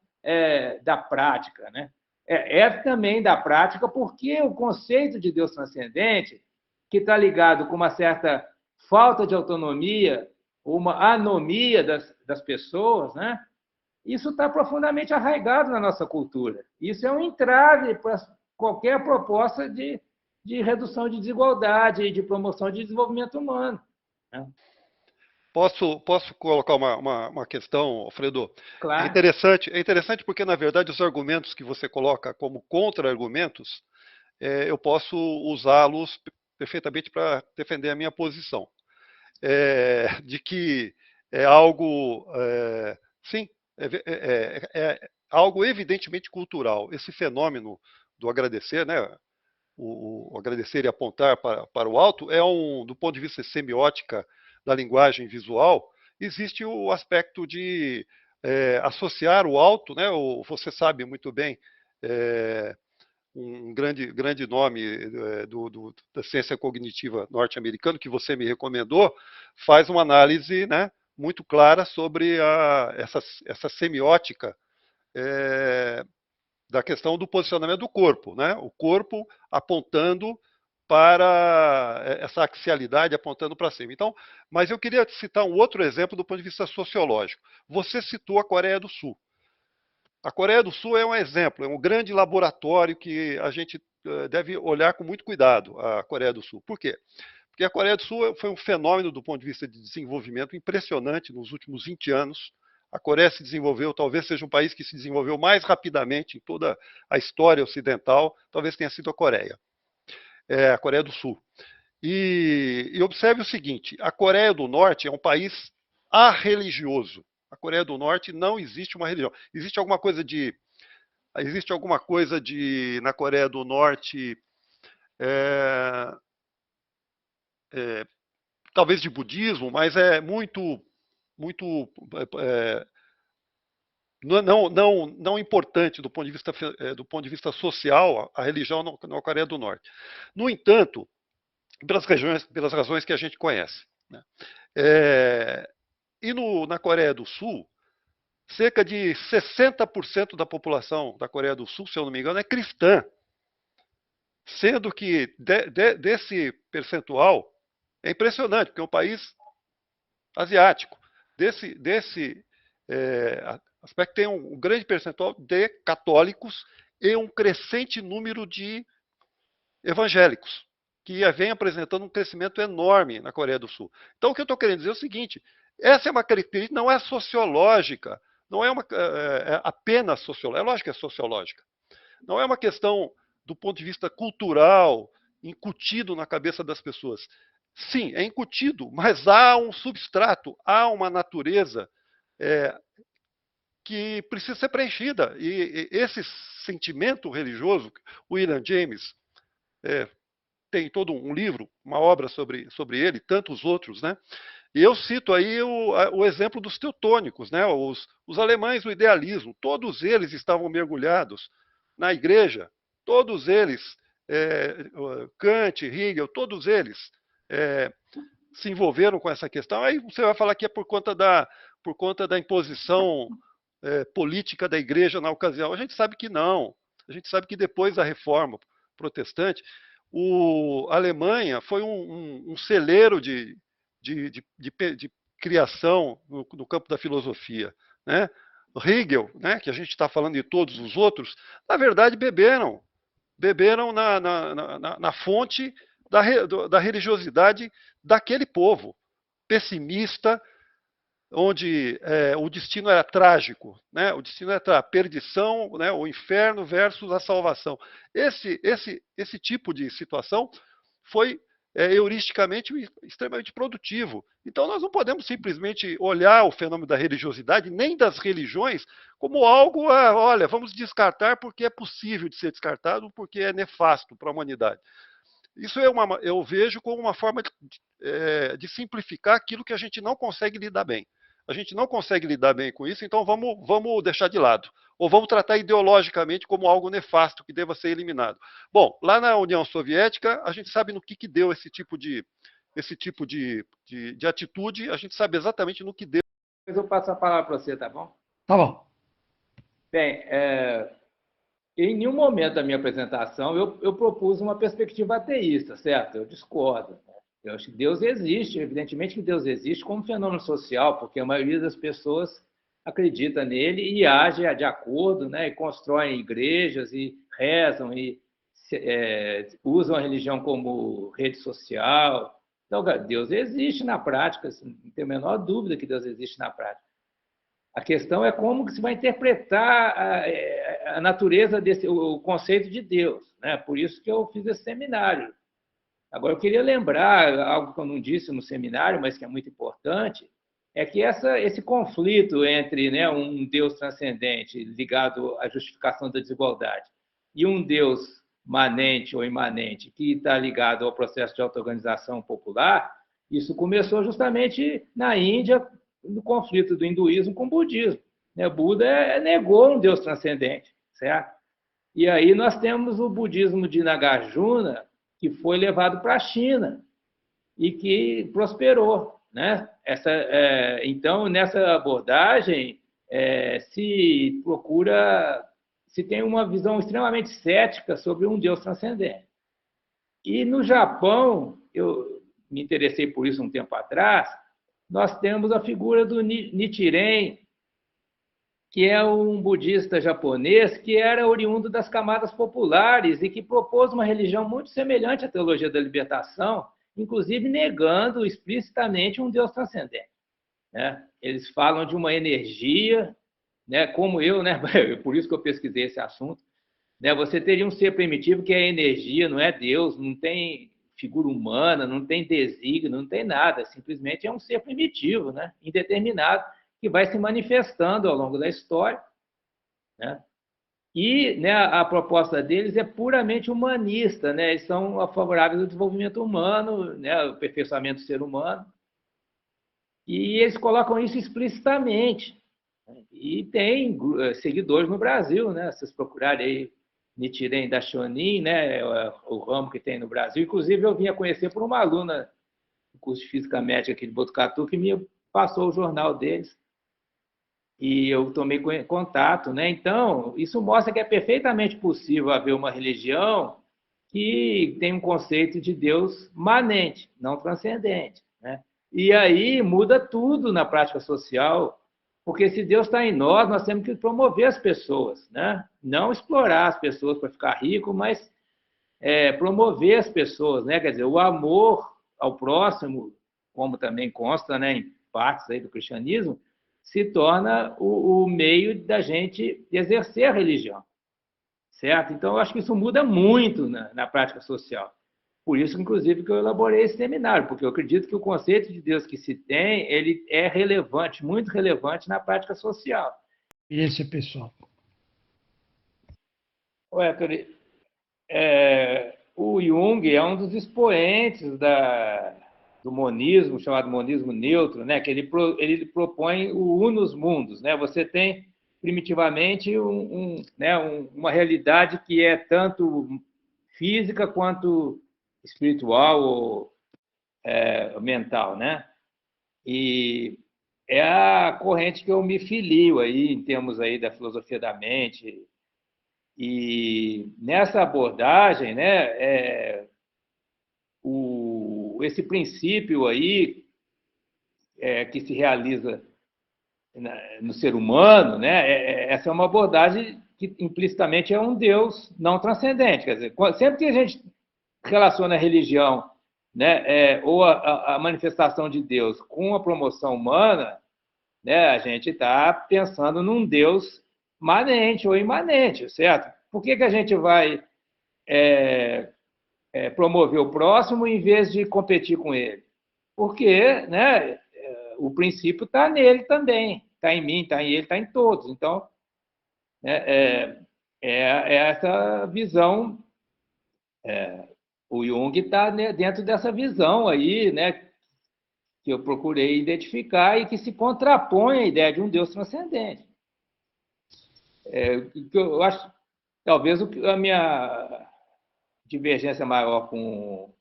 da prática. Né? Também da prática, porque o conceito de Deus transcendente, que está ligado com uma certa falta de autonomia, uma anomia das pessoas, né? Isso está profundamente arraigado na nossa cultura. Isso é um entrave para qualquer proposta de redução de desigualdade e de promoção de desenvolvimento humano. Né? Posso colocar uma questão, Alfredo? Claro. É interessante porque, na verdade, os argumentos que você coloca como contra-argumentos, eu posso usá-los perfeitamente para defender a minha posição. De que é algo, sim, é algo evidentemente cultural. Esse fenômeno do agradecer, né? O agradecer e apontar para o alto, do ponto de vista semiótica da linguagem visual, existe o aspecto de associar o alto, né? Você sabe muito bem, um grande nome da ciência cognitiva norte-americano, que você me recomendou, faz uma análise, né, muito clara sobre essa semiótica da questão do posicionamento do corpo, né? O corpo apontando para essa axialidade, apontando para cima. Então, mas eu queria citar um outro exemplo do ponto de vista sociológico. Você citou a Coreia do Sul. A Coreia do Sul é um exemplo, é um grande laboratório que a gente deve olhar com muito cuidado, a Coreia do Sul. Por quê? Porque a Coreia do Sul foi um fenômeno do ponto de vista de desenvolvimento impressionante nos últimos 20 anos. A Coreia se desenvolveu, talvez seja um país que se desenvolveu mais rapidamente em toda a história ocidental, talvez tenha sido a Coreia do Sul. E observe o seguinte, a Coreia do Norte é um país arreligioso. A Coreia do Norte não existe uma religião. Existe alguma coisa na Coreia do Norte talvez de budismo, mas é muito não importante do ponto de vista social a religião na Coreia do Norte. No entanto, pelas razões que a gente conhece, né? Na Coreia do Sul, cerca de 60% da população da Coreia do Sul, se eu não me engano, é cristã, sendo que desse percentual é impressionante, porque é um país asiático. Desse aspecto tem um grande percentual de católicos e um crescente número de evangélicos, que vem apresentando um crescimento enorme na Coreia do Sul. Então, o que eu estou querendo dizer é o seguinte: essa é uma característica, não é sociológica, não é apenas sociológica, é lógico que é sociológica. Não é uma questão do ponto de vista cultural, incutido na cabeça das pessoas. Sim, é incutido, mas há um substrato, há uma natureza que precisa ser preenchida. E esse sentimento religioso, William James tem todo um livro, uma obra sobre ele, tantos outros, né? E eu cito aí o exemplo dos teutônicos, né? Os alemães, o idealismo, todos eles estavam mergulhados na igreja, todos eles, Kant, Hegel, todos eles se envolveram com essa questão. Aí você vai falar que é por conta da imposição política da igreja na ocasião. A gente sabe que não. A gente sabe que depois da reforma protestante, a Alemanha foi um celeiro de criação no campo da filosofia, né? Hegel, né, que a gente está falando de todos os outros, na verdade beberam na fonte da religiosidade daquele povo pessimista, onde o destino era trágico, né? O destino era a perdição, né? O inferno versus a salvação. Esse tipo de situação foi heuristicamente extremamente produtivo. Então nós não podemos simplesmente olhar o fenômeno da religiosidade, nem das religiões, como algo, olha, vamos descartar porque é possível de ser descartado, porque é nefasto para a humanidade. Isso eu vejo como uma forma de simplificar aquilo que a gente não consegue lidar bem. A gente não consegue lidar bem com isso, então vamos deixar de lado. Ou vamos tratar ideologicamente como algo nefasto que deva ser eliminado. Bom, lá na União Soviética, a gente sabe no que deu esse tipo de atitude, a gente sabe exatamente no que deu. Depois eu passo a palavra para você, tá bom? Tá bom. Bem, em nenhum momento da minha apresentação eu propus uma perspectiva ateísta, certo? Eu discordo. Eu acho que Deus existe, evidentemente que Deus existe como fenômeno social, porque a maioria das pessoas acredita nele e age de acordo, né? E constroem igrejas e rezam e usam a religião como rede social. Então, Deus existe na prática, assim, não tem a menor dúvida que Deus existe na prática. A questão é como que se vai interpretar a natureza o conceito de Deus, né? Por isso que eu fiz esse seminário. Agora, eu queria lembrar algo que eu não disse no seminário, mas que é muito importante, é que esse conflito entre, né, um Deus transcendente ligado à justificação da desigualdade e um Deus manente ou imanente que está ligado ao processo de auto-organização popular, isso começou justamente na Índia, no conflito do hinduísmo com o budismo. O Buda negou um Deus transcendente, certo? E aí nós temos o budismo de Nagarjuna, que foi levado para a China e que prosperou, né? Então, nessa abordagem, se tem uma visão extremamente cética sobre um Deus transcendente. E no Japão, eu me interessei por isso um tempo atrás, nós temos a figura do Nichiren, que é um budista japonês que era oriundo das camadas populares e que propôs uma religião muito semelhante à teologia da libertação, inclusive negando explicitamente um Deus transcendente, né? Eles falam de uma energia, né, como eu, né, por isso que eu pesquisei esse assunto, né? Você teria um ser primitivo que é energia, não é Deus, não tem figura humana, não tem desígnio, não tem nada, simplesmente é um ser primitivo, né, indeterminado, que vai se manifestando ao longo da história, né? E, né, a proposta deles é puramente humanista, né? Eles são favoráveis ao desenvolvimento humano, né, o aperfeiçoamento do ser humano, e eles colocam isso explicitamente. E tem seguidores no Brasil, né? Se vocês procurarem aí Nichiren Daishonin, né, o ramo que tem no Brasil. Inclusive, eu vim a conhecer por uma aluna do curso de Física Médica aqui de Botucatu, que me passou o jornal deles. E eu tomei contato, né? Então, isso mostra que é perfeitamente possível haver uma religião que tem um conceito de Deus manente, não transcendente, né? E aí muda tudo na prática social, porque se Deus está em nós, nós temos que promover as pessoas, né? Não explorar as pessoas para ficar rico, mas promover as pessoas, né? Quer dizer, o amor ao próximo, como também consta, né, em partes aí do cristianismo, se torna o meio da gente exercer a religião, certo? Então, eu acho que isso muda muito na prática social. Por isso, inclusive, que eu elaborei esse seminário, porque eu acredito que o conceito de Deus que se tem, ele é relevante, muito relevante na prática social. E esse pessoal? Ué, o Jung é um dos expoentes do monismo, chamado monismo neutro, né? Que ele propõe o unus mundus, né? Você tem primitivamente né, uma realidade que é tanto física quanto espiritual ou mental, né? E é a corrente que eu me filio aí em termos aí da filosofia da mente. E nessa abordagem, né, esse princípio aí que se realiza no ser humano, né, essa é uma abordagem que implicitamente é um Deus não transcendente. Quer dizer, sempre que a gente relaciona a religião, né, ou a manifestação de Deus com a promoção humana, né, a gente está pensando num Deus manente ou imanente, certo? Por que a gente vai promover o próximo em vez de competir com ele? Porque, né, o princípio está nele também, está em mim, está em ele, está em todos. Então, é essa visão. O Jung está, né, dentro dessa visão aí, né, que eu procurei identificar e que se contrapõe à ideia de um Deus transcendente. Eu acho, talvez a minha divergência maior com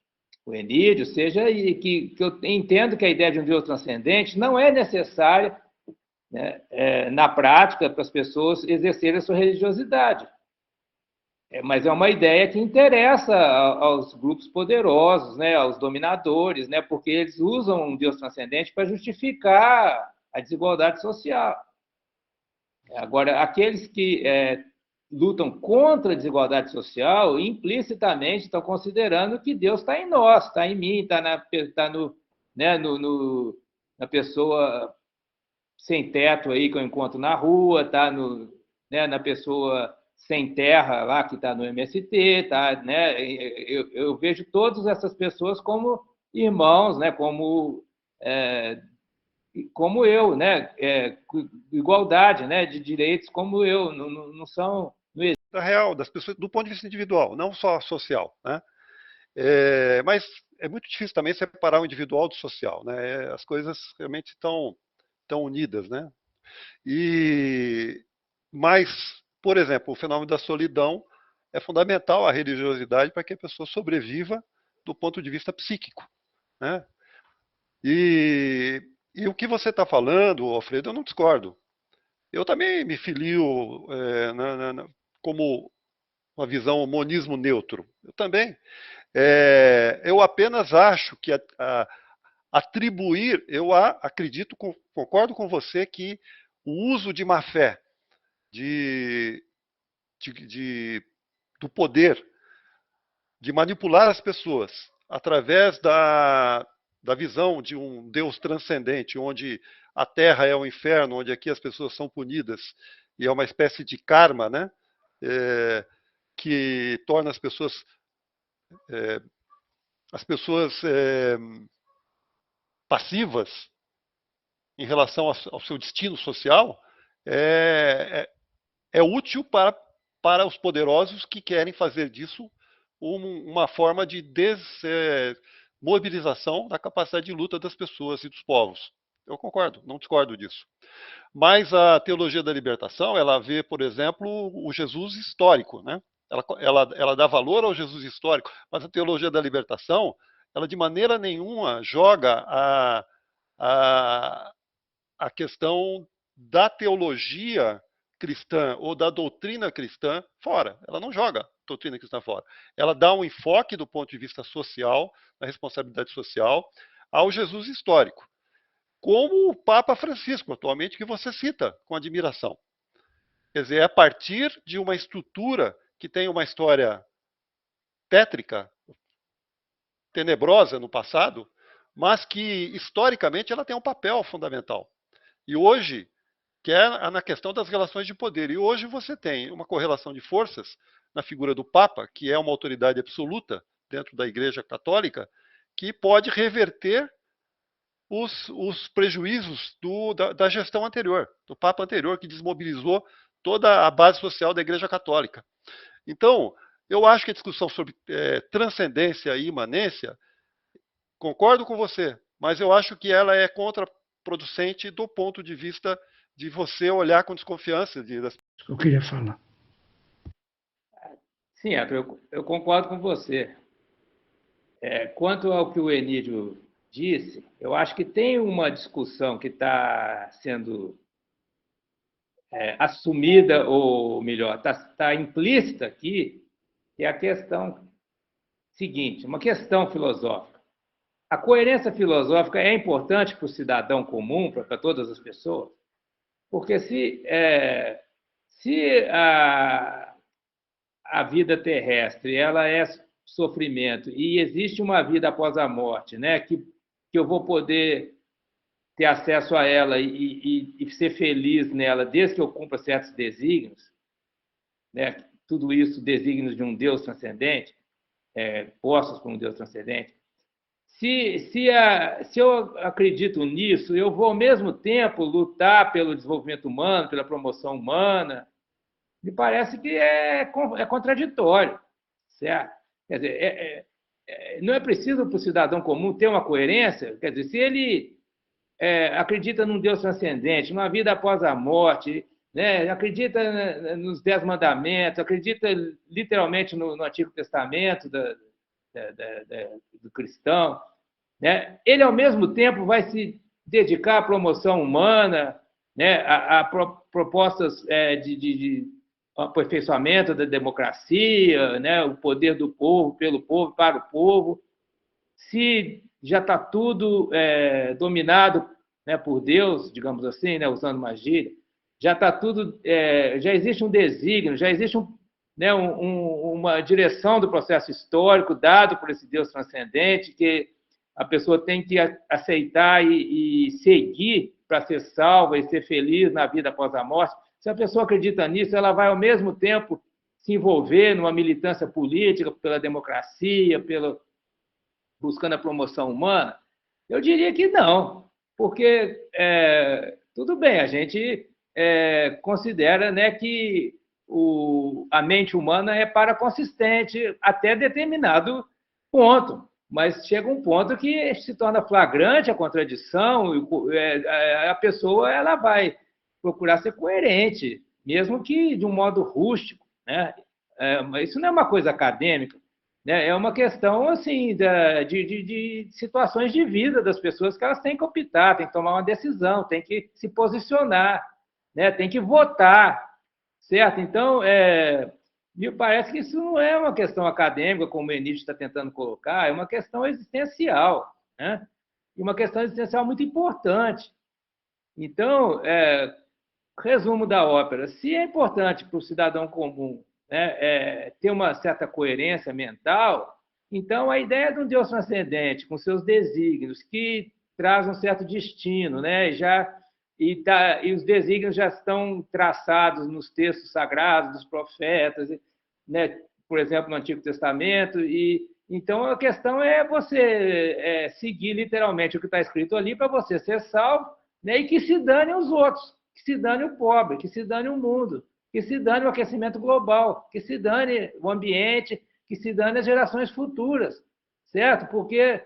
o Enídio seja que eu entendo que a ideia de um Deus transcendente não é necessária, né, na prática para as pessoas exercerem a sua religiosidade. Mas é uma ideia que interessa aos grupos poderosos, né, aos dominadores, né, porque eles usam um Deus transcendente para justificar a desigualdade social. Agora, aqueles que lutam contra a desigualdade social, implicitamente estão considerando que Deus está em nós, está em mim, está né, na pessoa sem teto aí que eu encontro na rua, está né, na pessoa sem terra lá que está no MST, tá, né? Eu vejo todas essas pessoas como irmãos, né? Como eu, né? Igualdade, né? De direitos como eu, não são. Não existe. Real das pessoas do ponto de vista individual, não só social, né? Mas é muito difícil também separar o individual do social, né? As coisas realmente estão unidas, né? Mas, por exemplo, o fenômeno da solidão é fundamental à religiosidade para que a pessoa sobreviva do ponto de vista psíquico, né? E o que você está falando, Alfredo, eu não discordo. Eu também me filio como uma visão monismo neutro. Eu também. Eu apenas acho que atribuir, eu acredito, concordo com você que o uso de má fé, do poder, de manipular as pessoas através da visão de um Deus transcendente, onde a Terra é o inferno, onde aqui as pessoas são punidas, e é uma espécie de karma, né? Que torna as pessoas passivas em relação ao seu destino social, é útil para para os poderosos que querem fazer disso uma forma de desmobilização da capacidade de luta das pessoas e dos povos. Eu concordo, não discordo disso. Mas a teologia da libertação, ela vê, por exemplo, o Jesus histórico, né? Ela dá valor ao Jesus histórico, mas a teologia da libertação, ela de maneira nenhuma joga a questão da teologia cristã ou da doutrina cristã fora. Ela não joga a doutrina cristã fora. Ela dá um enfoque do ponto de vista social, da responsabilidade social, ao Jesus histórico. Como o Papa Francisco, atualmente, que você cita com admiração. Quer dizer, é a partir de uma estrutura que tem uma história tétrica, tenebrosa no passado, mas que, historicamente, ela tem um papel fundamental. E hoje, que é na questão das relações de poder. E hoje você tem uma correlação de forças na figura do Papa, que é uma autoridade absoluta dentro da Igreja Católica, que pode reverter os prejuízos da gestão anterior, do Papa anterior, que desmobilizou toda a base social da Igreja Católica. Então, eu acho que a discussão sobre transcendência e imanência, concordo com você, mas eu acho que ela é contraproducente do ponto de vista de você olhar com desconfiança. Eu queria falar. Sim, eu concordo com você. Quanto ao que o Enídio disse, eu acho que tem uma discussão que está sendo assumida, ou melhor, está implícita aqui, que é a questão seguinte, uma questão filosófica. A coerência filosófica é importante para o cidadão comum, para todas as pessoas, porque se a vida terrestre ela é sofrimento e existe uma vida após a morte, né, que eu vou poder ter acesso a ela e ser feliz nela desde que eu cumpra certos desígnios, né, tudo isso desígnios de um Deus transcendente, postos por um Deus transcendente. Se eu acredito nisso, eu vou ao mesmo tempo lutar pelo desenvolvimento humano, pela promoção humana. Me parece que é contraditório, certo? Quer dizer, não é preciso para o cidadão comum ter uma coerência. Quer dizer, se ele acredita num Deus transcendente, numa vida após a morte, né, acredita nos 10 mandamentos, acredita literalmente no Antigo Testamento do cristão, né? Ele, ao mesmo tempo, vai se dedicar à promoção humana, né? a propostas de aperfeiçoamento da democracia, né? O poder do povo, pelo povo, para o povo. Se já está tudo dominado, né, por Deus, digamos assim, né, usando uma gíria, já está tudo, já existe um desígnio, já existe uma direção do processo histórico dado por esse Deus transcendente que a pessoa tem que aceitar e seguir para ser salva e ser feliz na vida após a morte. Se a pessoa acredita nisso, ela vai, ao mesmo tempo, se envolver numa militância política pela democracia, buscando a promoção humana? Eu diria que não, porque, tudo bem, a gente considera, né, que a mente humana é paraconsistente até determinado ponto, mas chega um ponto que se torna flagrante a contradição, a pessoa ela vai procurar ser coerente, mesmo que de um modo rústico, né? Mas isso não é uma coisa acadêmica, né? É uma questão assim de situações de vida das pessoas que elas têm que optar, têm que tomar uma decisão, têm que se posicionar, né? Têm que votar, certo? Então, me parece que isso não é uma questão acadêmica, como o Enídio está tentando colocar, é uma questão existencial, né? E uma questão existencial muito importante. Então, resumo da ópera, se é importante para o cidadão comum, né, ter uma certa coerência mental, então a ideia de um Deus transcendente, com seus desígnios, que traz um certo destino, né, e os desígnios já estão traçados nos textos sagrados dos profetas, né, por exemplo, no Antigo Testamento, e então a questão é você seguir literalmente o que está escrito ali para você ser salvo, né, e que se dane os outros, que se dane o pobre, que se dane o mundo, que se dane o aquecimento global, que se dane o ambiente, que se dane as gerações futuras, certo? Porque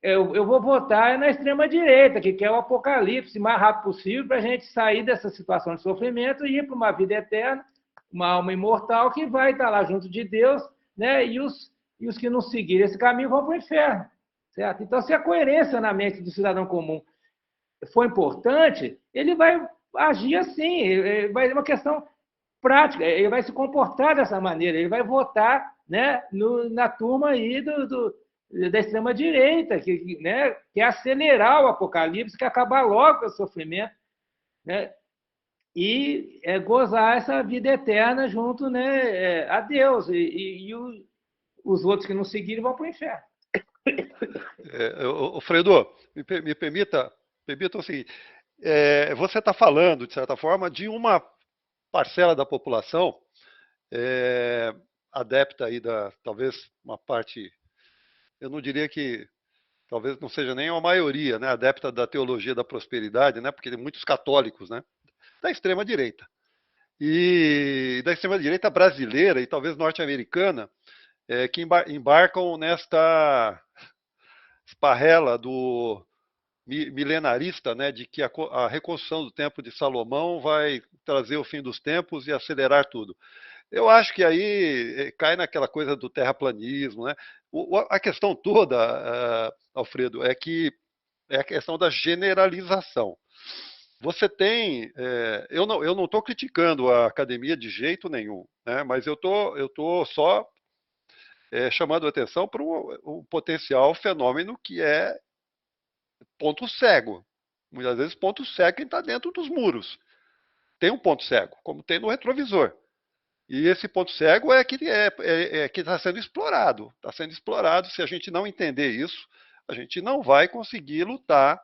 eu vou votar na extrema-direita, que quer o apocalipse o mais rápido possível para a gente sair dessa situação de sofrimento e ir para uma vida eterna, uma alma imortal que vai estar lá junto de Deus, né? E os que não seguirem esse caminho vão para o inferno, certo? Então, se a coerência na mente do cidadão comum for importante, ele vai agir assim, vai ser uma questão prática, ele vai se comportar dessa maneira, ele vai votar, né, na turma aí da extrema-direita, né, que é acelerar o apocalipse, que acabar logo com o sofrimento, né, e gozar essa vida eterna junto, né, a Deus, e os outros que não seguirem vão para o inferno. Fredo, me permita o seguinte, você está falando, de certa forma, de uma parcela da população adepta aí talvez uma parte, eu não diria que talvez não seja nem uma maioria, né, adepta da teologia da prosperidade, né, porque tem muitos católicos, né, da extrema direita. E da extrema direita brasileira e talvez norte-americana, que embarcam nesta esparrela do milenarista, né, de que a reconstrução do Templo de Salomão vai trazer o fim dos tempos e acelerar tudo. Eu acho que aí cai naquela coisa do terraplanismo, né? A questão toda, Alfredo, é que é a questão da generalização. Você tem, eu não estou criticando a academia de jeito nenhum, né? Mas eu tô só chamando a atenção para um potencial fenômeno que é ponto cego. Muitas vezes ponto cego quem está dentro dos muros. Tem um ponto cego, como tem no retrovisor. E esse ponto cego é que está sendo explorado. Está sendo explorado. Se a gente não entender isso, a gente não vai conseguir lutar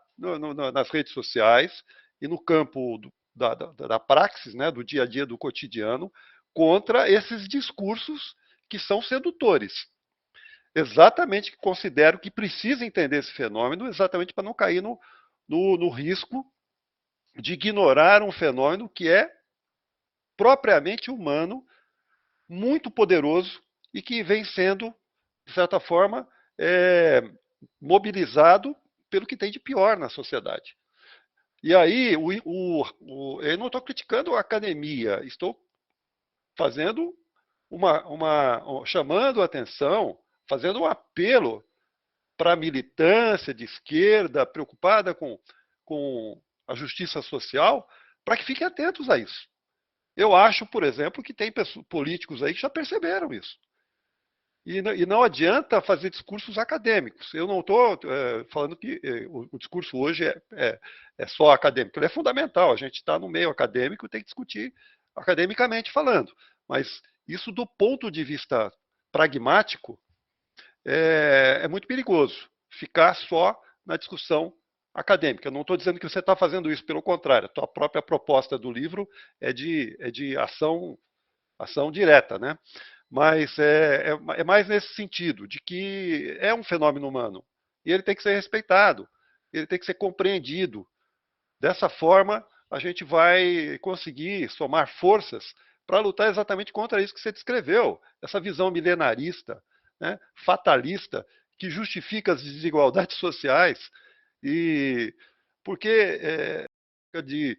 nas redes sociais e no campo da praxis, né, do dia a dia, do cotidiano, contra esses discursos que são sedutores. Exatamente, considero que precisa entender esse fenômeno, exatamente para não cair no risco de ignorar um fenômeno que é propriamente humano, muito poderoso e que vem sendo, de certa forma, mobilizado pelo que tem de pior na sociedade. E aí, eu não estou criticando a academia, estou fazendo chamando a atenção, fazendo um apelo para a militância de esquerda preocupada com a justiça social, para que fiquem atentos a isso. Eu acho, por exemplo, que tem políticos aí que já perceberam isso. E não adianta fazer discursos acadêmicos. Eu não estou falando que o discurso hoje é só acadêmico. Ele é fundamental. A gente está no meio acadêmico e tem que discutir academicamente falando. Mas isso, do ponto de vista pragmático, é muito perigoso. Ficar só na discussão acadêmica. Eu não estou dizendo que você está fazendo isso, pelo contrário. A tua própria proposta do livro é de ação direta, né? Mas é mais nesse sentido, de que é um fenômeno humano. E ele tem que ser respeitado, ele tem que ser compreendido. Dessa forma, a gente vai conseguir somar forças para lutar exatamente contra isso que você descreveu, essa visão milenarista, né, fatalista, que justifica as desigualdades sociais, e porque disso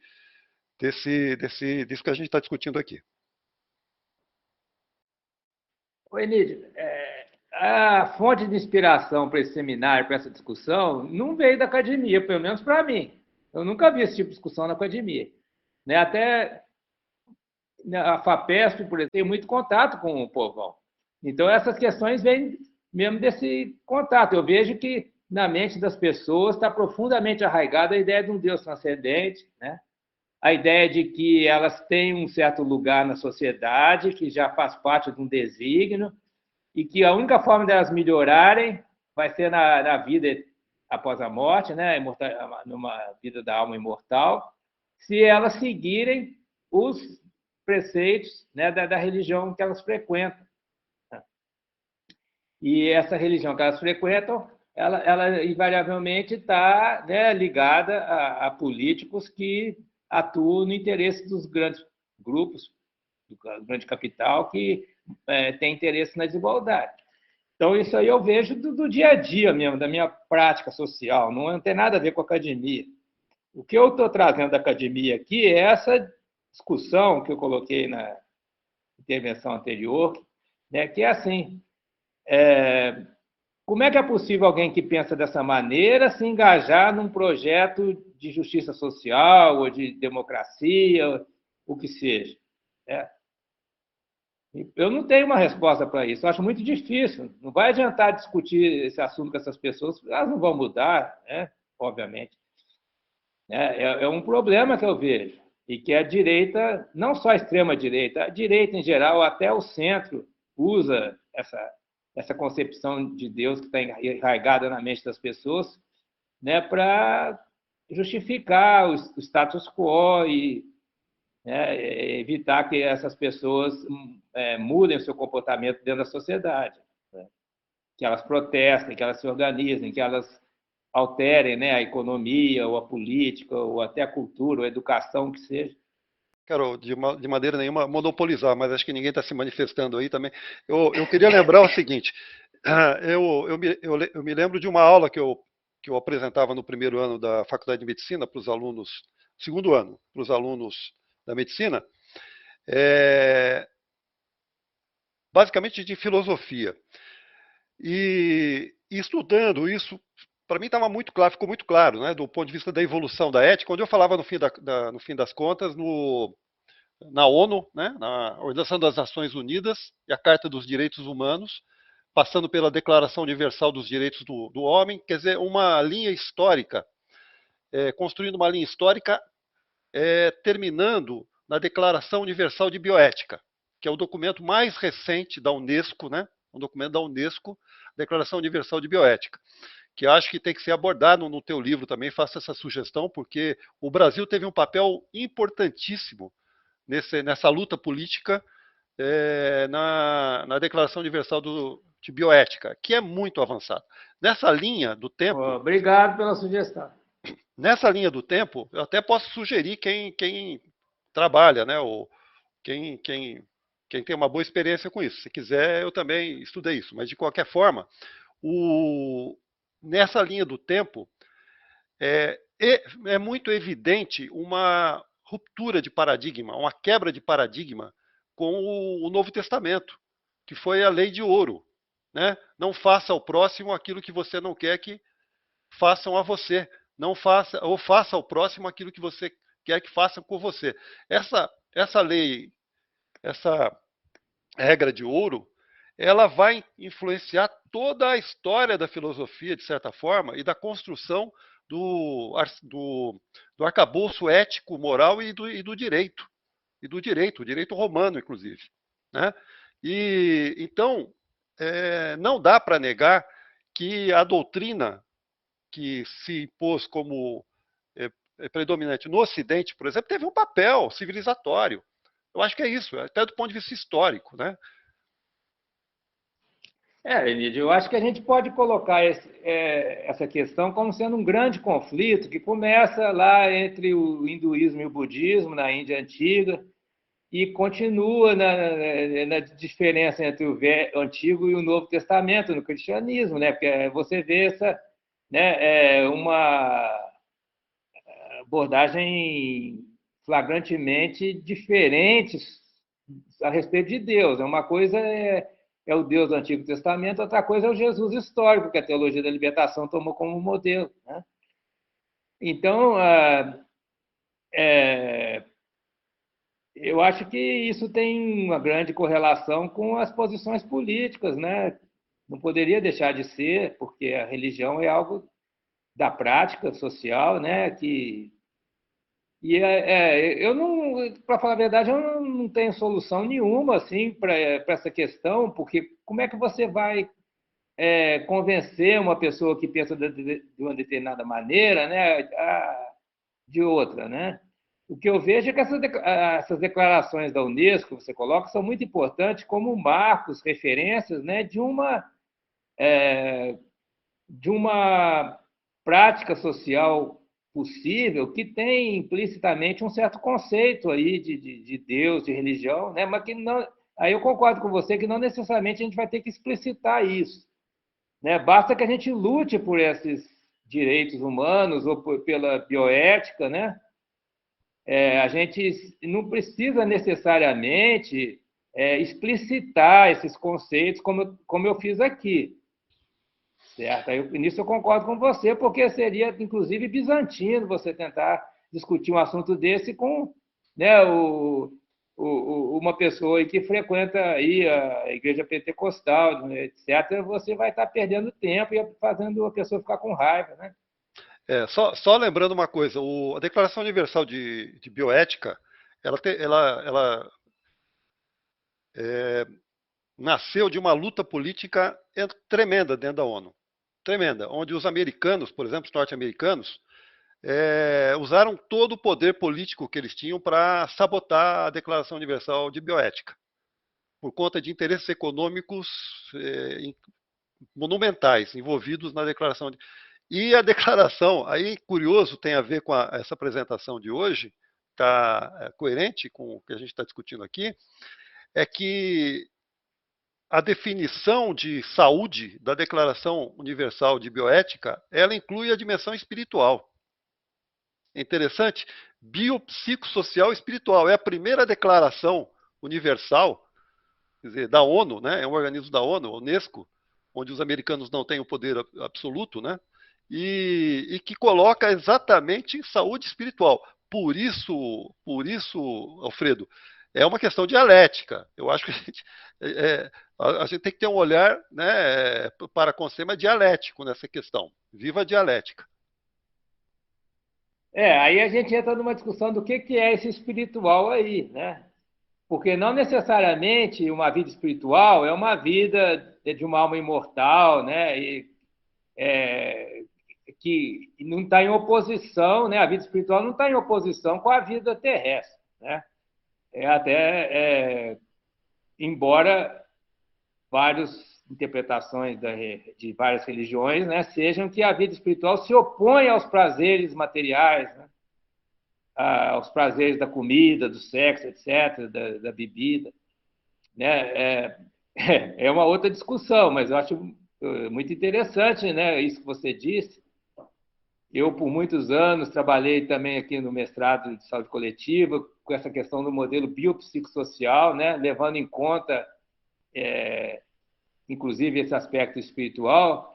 que a gente está discutindo aqui. Oi, Nídio, a fonte de inspiração para esse seminário, para essa discussão, não veio da academia, pelo menos para mim. Eu nunca vi esse tipo de discussão na academia. Né? Até a FAPESP, por exemplo, tem muito contato com o povão. Então, essas questões vêm mesmo desse contato. Eu vejo que na mente das pessoas está profundamente arraigada a ideia de um Deus transcendente, né? A ideia de que elas têm um certo lugar na sociedade, que já faz parte de um desígnio, e que a única forma delas melhorarem vai ser na vida após a morte, né? Numa vida da alma imortal, se elas seguirem os preceitos, né, da religião que elas frequentam. E essa religião que elas frequentam, ela invariavelmente está, né, ligada a políticos que atuam no interesse dos grandes grupos, do grande capital, que tem interesse na desigualdade. Então, isso aí eu vejo do dia a dia mesmo, da minha prática social, não tem nada a ver com a academia. O que eu estou trazendo da academia aqui é essa discussão que eu coloquei na intervenção anterior, né, que é assim, como é que é possível alguém que pensa dessa maneira se engajar num projeto de justiça social ou de democracia, o que seja? Eu não tenho uma resposta para isso, eu acho muito difícil. Não vai adiantar discutir esse assunto com essas pessoas, elas não vão mudar, né? Obviamente. É um problema que eu vejo, e que a direita, não só a extrema-direita, a direita em geral, até o centro, usa essa concepção de Deus que está enraizada na mente das pessoas, né, para justificar o status quo e evitar que essas pessoas mudem o seu comportamento dentro da sociedade, né? Que elas protestem, que elas se organizem, que elas alterem, né, a economia, ou a política, ou até a cultura, ou a educação, que seja. Quero, de maneira nenhuma, monopolizar, mas acho que ninguém está se manifestando aí também. Eu queria lembrar o seguinte, eu me lembro de uma aula que eu apresentava no primeiro ano da Faculdade de Medicina para os alunos, segundo ano, para os alunos da medicina, basicamente de filosofia. E estudando isso, para mim estava muito claro, ficou muito claro, né, do ponto de vista da evolução da ética, quando eu falava no fim das contas, na ONU, né, na Organização das Nações Unidas, e a Carta dos Direitos Humanos, passando pela Declaração Universal dos Direitos do Homem, quer dizer, uma linha histórica, construindo uma linha histórica, terminando na Declaração Universal de Bioética, que é o documento mais recente da Unesco, né, um documento da Unesco, Declaração Universal de Bioética, que acho que tem que ser abordado no teu livro também, faço essa sugestão, porque o Brasil teve um papel importantíssimo nessa luta política na Declaração Universal de Bioética, que é muito avançada. Nessa linha do tempo... Obrigado pela sugestão. Nessa linha do tempo, eu até posso sugerir quem trabalha, né, ou quem tem uma boa experiência com isso. Se quiser, eu também estudei isso. Mas, de qualquer forma, nessa linha do tempo, é muito evidente uma ruptura de paradigma, uma quebra de paradigma com o Novo Testamento, que foi a lei de ouro, né? Não faça ao próximo aquilo que você não quer que façam a você. Não faça, ou faça ao próximo aquilo que você quer que façam com você. Essa lei, essa regra de ouro, ela vai influenciar toda a história da filosofia, de certa forma, e da construção do arcabouço ético, moral e do direito. E do direito, o direito romano, inclusive, né? E então, não dá para negar que a doutrina que se impôs como predominante no Ocidente, por exemplo, teve um papel civilizatório. Eu acho que é isso, até do ponto de vista histórico, né? Emílio, eu acho que a gente pode colocar essa questão como sendo um grande conflito que começa lá entre o hinduísmo e o budismo, na Índia Antiga, e continua na diferença entre o Antigo e o Novo Testamento, no cristianismo, né? Porque você vê uma abordagem flagrantemente diferentes a respeito de Deus. Uma coisa é o Deus do Antigo Testamento, outra coisa é o Jesus histórico, que a teologia da libertação tomou como modelo, né? Então, eu acho que isso tem uma grande correlação com as posições políticas, né? Não poderia deixar de ser, porque a religião é algo da prática social, né? Eu não, para falar a verdade, eu não tenho solução nenhuma assim para essa questão, porque como é que você vai convencer uma pessoa que pensa de uma determinada maneira, né, de outra, né? O que eu vejo é que essas declarações da Unesco que você coloca são muito importantes como marcos, referências, né, de uma prática social possível que tem implicitamente um certo conceito aí de Deus, de religião, né? Mas que não. Aí eu concordo com você que não necessariamente a gente vai ter que explicitar isso, né? Basta que a gente lute por esses direitos humanos ou pela bioética, né? A gente não precisa necessariamente explicitar esses conceitos como eu fiz aqui. Certo? Aí, nisso eu concordo com você, porque seria, inclusive, bizantino você tentar discutir um assunto desse com, né, uma pessoa que frequenta aí a igreja pentecostal, né, etc., você vai estar perdendo tempo e fazendo a pessoa ficar com raiva, né? Só lembrando uma coisa, a Declaração Universal de Bioética, ela nasceu de uma luta política tremenda dentro da ONU. Tremenda, onde os americanos, por exemplo, os norte-americanos, usaram todo o poder político que eles tinham para sabotar a Declaração Universal de Bioética, por conta de interesses econômicos monumentais envolvidos na declaração. E a declaração, aí curioso, tem a ver com essa apresentação de hoje, está coerente com o que a gente está discutindo aqui, é que a definição de saúde da Declaração Universal de Bioética, ela inclui a dimensão espiritual. É interessante, biopsicossocial e espiritual. É a primeira declaração universal, quer dizer, da ONU, né? É um organismo da ONU, a Unesco, onde os americanos não têm o poder absoluto, né? E que coloca exatamente saúde espiritual. Por isso, Alfredo, é uma questão dialética. Eu acho que a gente tem que ter um olhar, né, para com o sistema dialético nessa questão. Viva a dialética. Aí a gente entra numa discussão do que é esse espiritual aí, né? Porque não necessariamente uma vida espiritual é uma vida de uma alma imortal, né? Que não está em oposição, né? A vida espiritual não está em oposição com a vida terrestre, né? Embora várias interpretações de várias religiões, né, sejam que a vida espiritual se opõe aos prazeres materiais, né? Aos prazeres da comida, do sexo, etc., da bebida, né? É uma outra discussão, mas eu acho muito interessante, né, isso que você disse. Eu, por muitos anos, trabalhei também aqui no mestrado de saúde coletiva com essa questão do modelo biopsicossocial, né, levando em conta, inclusive, esse aspecto espiritual.